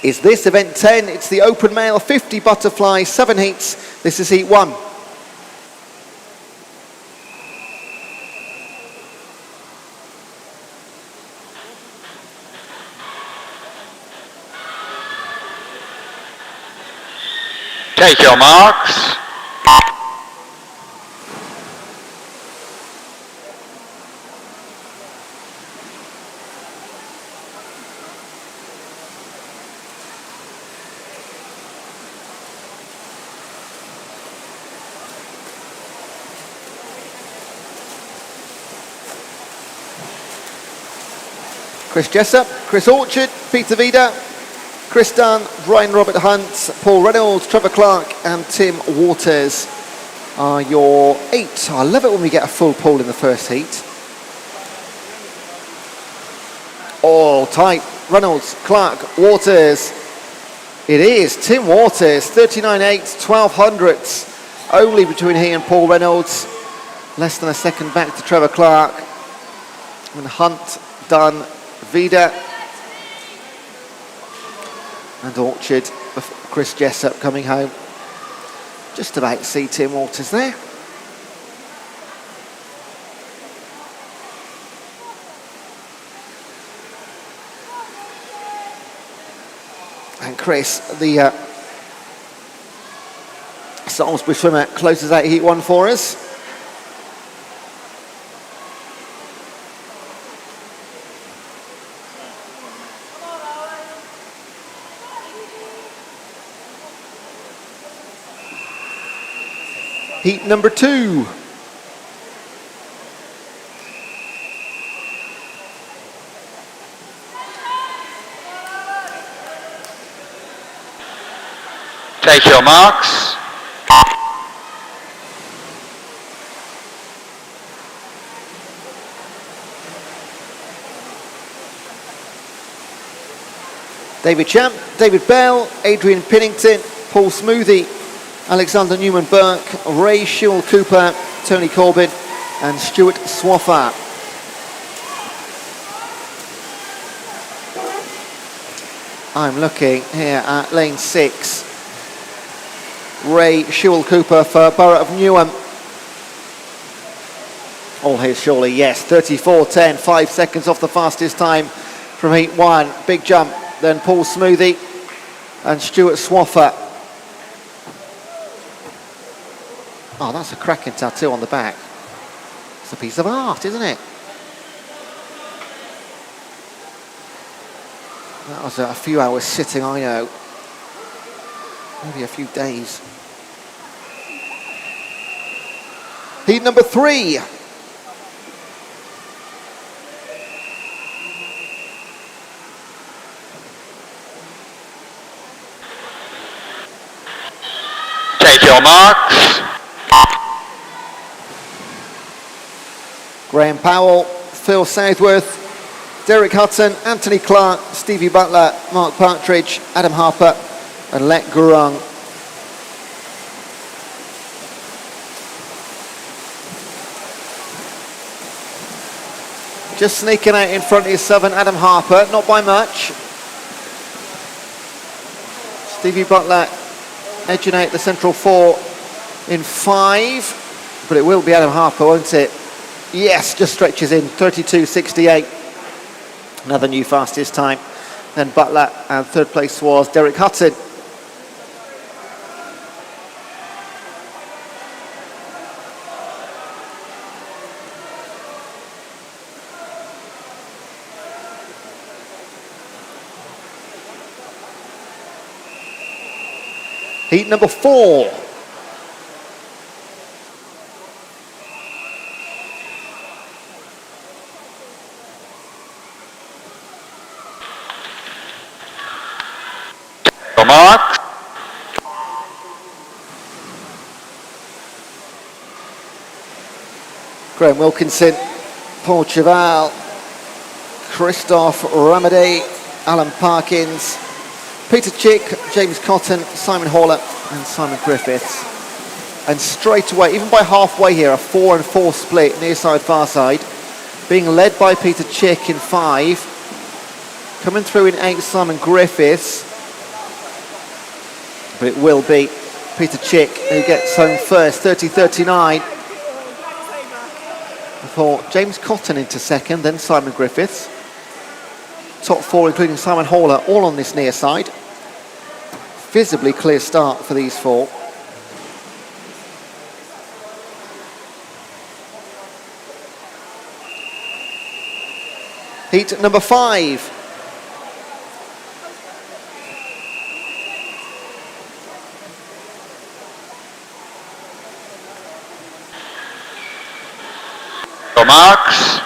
is this, event 10. It's the open male 50 butterfly, 7 heats. This is heat 1. Take your marks. Chris Jessup, Chris Orchard, Peter Vida, Chris Dunn, Brian Robert Hunt, Paul Reynolds, Trevor Clark and Tim Waters are your 8. I love it when we get a full pool in the first heat. All tight. Reynolds, Clark, Waters. It is Tim Waters, 39.8, 12 hundredths. Only between he and Paul Reynolds. Less than a second back to Trevor Clark. And Hunt, Dunn, Vida and Orchard, Chris Jessup coming home. Just about to see Tim Waters there. And Chris, the Salisbury swimmer, closes out heat 1 for us. Heat number 2. Take your marks. David Champ, David Bell, Adrian Pinnington, Paul Smoothie, Alexander Newman-Burke, Ray Shewell-Cooper, Tony Corbin and Stuart Swaffer. I'm looking here at lane 6. Ray Shewell-Cooper for Borough of Newham. All here surely, yes, 34.10, 5 seconds off the fastest time from heat 1. Big jump, then Paul Smoothie and Stuart Swaffer. Oh, that's a cracking tattoo on the back. It's a piece of art, isn't it? That was a few hours sitting, I know. Maybe a few days. Heat number 3. Take your marks. Graham Powell, Phil Southworth, Derek Hudson, Anthony Clark, Stevie Butler, Mark Partridge, Adam Harper and Let Gurung. Just sneaking out in front is 7, Adam Harper, not by much. Stevie Butler edging out the central 4 in 5, but it will be Adam Harper, won't it? Yes, just stretches in, 32.68. Another new fastest time. Then Butler, and third place was Derek Hudson. Heat number 4. Your mark. Graham Wilkinson, Paul Cheval, Christophe Ramadi, Alan Parkins, Peter Chick, James Cotton, Simon Horler and Simon Griffiths. And straight away, even by halfway here, a 4 and 4 split, near side, far side, being led by Peter Chick in 5, coming through in 8, Simon Griffiths. But it will be Peter Chick who gets home first, 30-39. Before James Cotton into second, then Simon Griffiths. Top 4, including Simon Horler, all on this near side. Visibly clear start for these 4. Heat number 5. Your marks.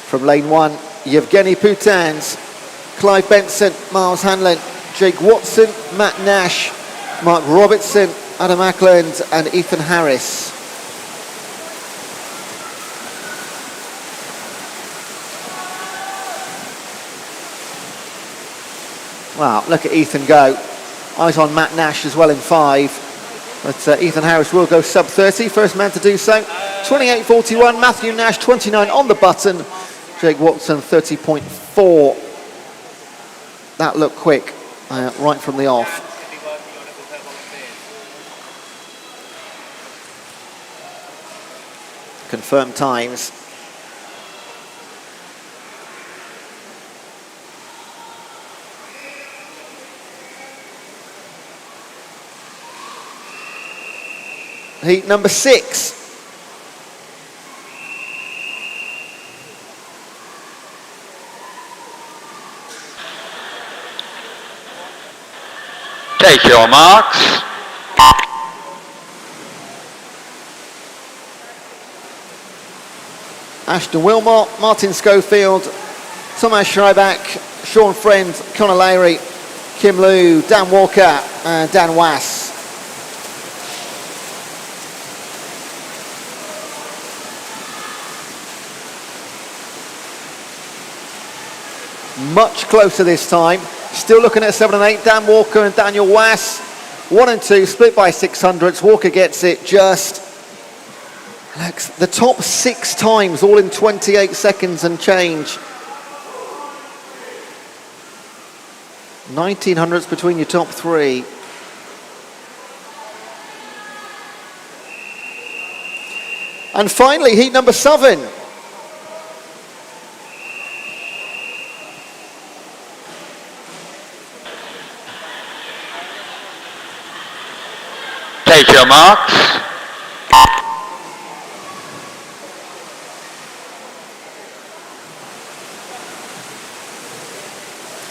From lane 1, Yevgeny Putans, Clive Benson, Miles Hanlon, Jake Watson, Matt Nash, Mark Robertson, Adam Ackland and Ethan Harris. Wow, look at Ethan go. Eyes on Matt Nash as well in 5. But Ethan Harris will go sub 30, first man to do so. 28.41, Matthew Nash 29 on the button. Jake Watson 30.4. That looked quick right from the off. Confirmed times. Heat number 6. Take your marks. Ashton Wilmot, Martin Schofield, Thomas Schreiback, Sean Friend, Conor Lowry, Kim Liu, Dan Walker and Dan Wass. Much closer this time. Still looking at 7 and 8. Dan Walker and Daniel Wass. 1 and 2, split by 600s. Walker gets it just. The top 6 times, all in 28 seconds and change. 1900s between your top 3. And finally, heat number 7. Take your marks.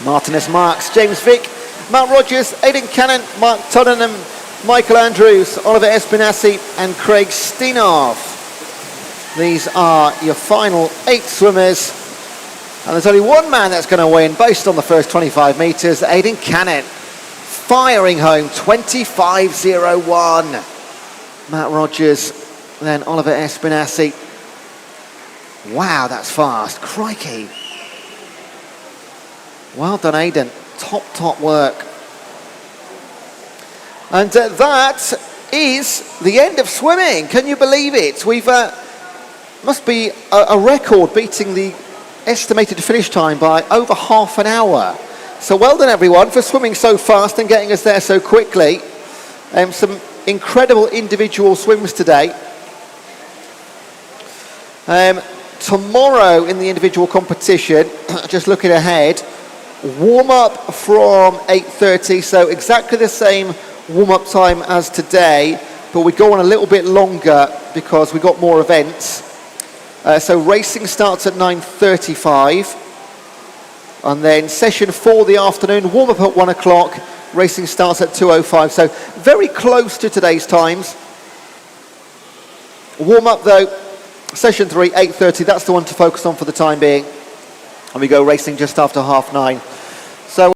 Martinez marks, James Vick, Matt Rogers, Aidan Cannon, Mark Tottenham, Michael Andrews, Oliver Espinassi and Craig Steenhoff. These are your final 8 swimmers. And there's only one man that's going to win based on the first 25 metres, Aidan Cannon. Firing home, 25.01. Matt Rogers, then Oliver Espinassi. Wow, that's fast. Crikey. Well done, Aidan. Top work. And that is the end of swimming. Can you believe it? We've must be a record, beating the estimated finish time by over half an hour. So well done, everyone, for swimming so fast and getting us there so quickly. Some incredible individual swims today. Tomorrow in the individual competition, just looking ahead, warm-up from 8:30, so exactly the same warm-up time as today, but we go on a little bit longer because we got more events. So racing starts at 9:35. And then session 4 the afternoon, warm up at 1 o'clock, racing starts at 2:05. So very close to today's times. Warm up though, session 3, 8:30, that's the one to focus on for the time being. And we go racing just after 9:30.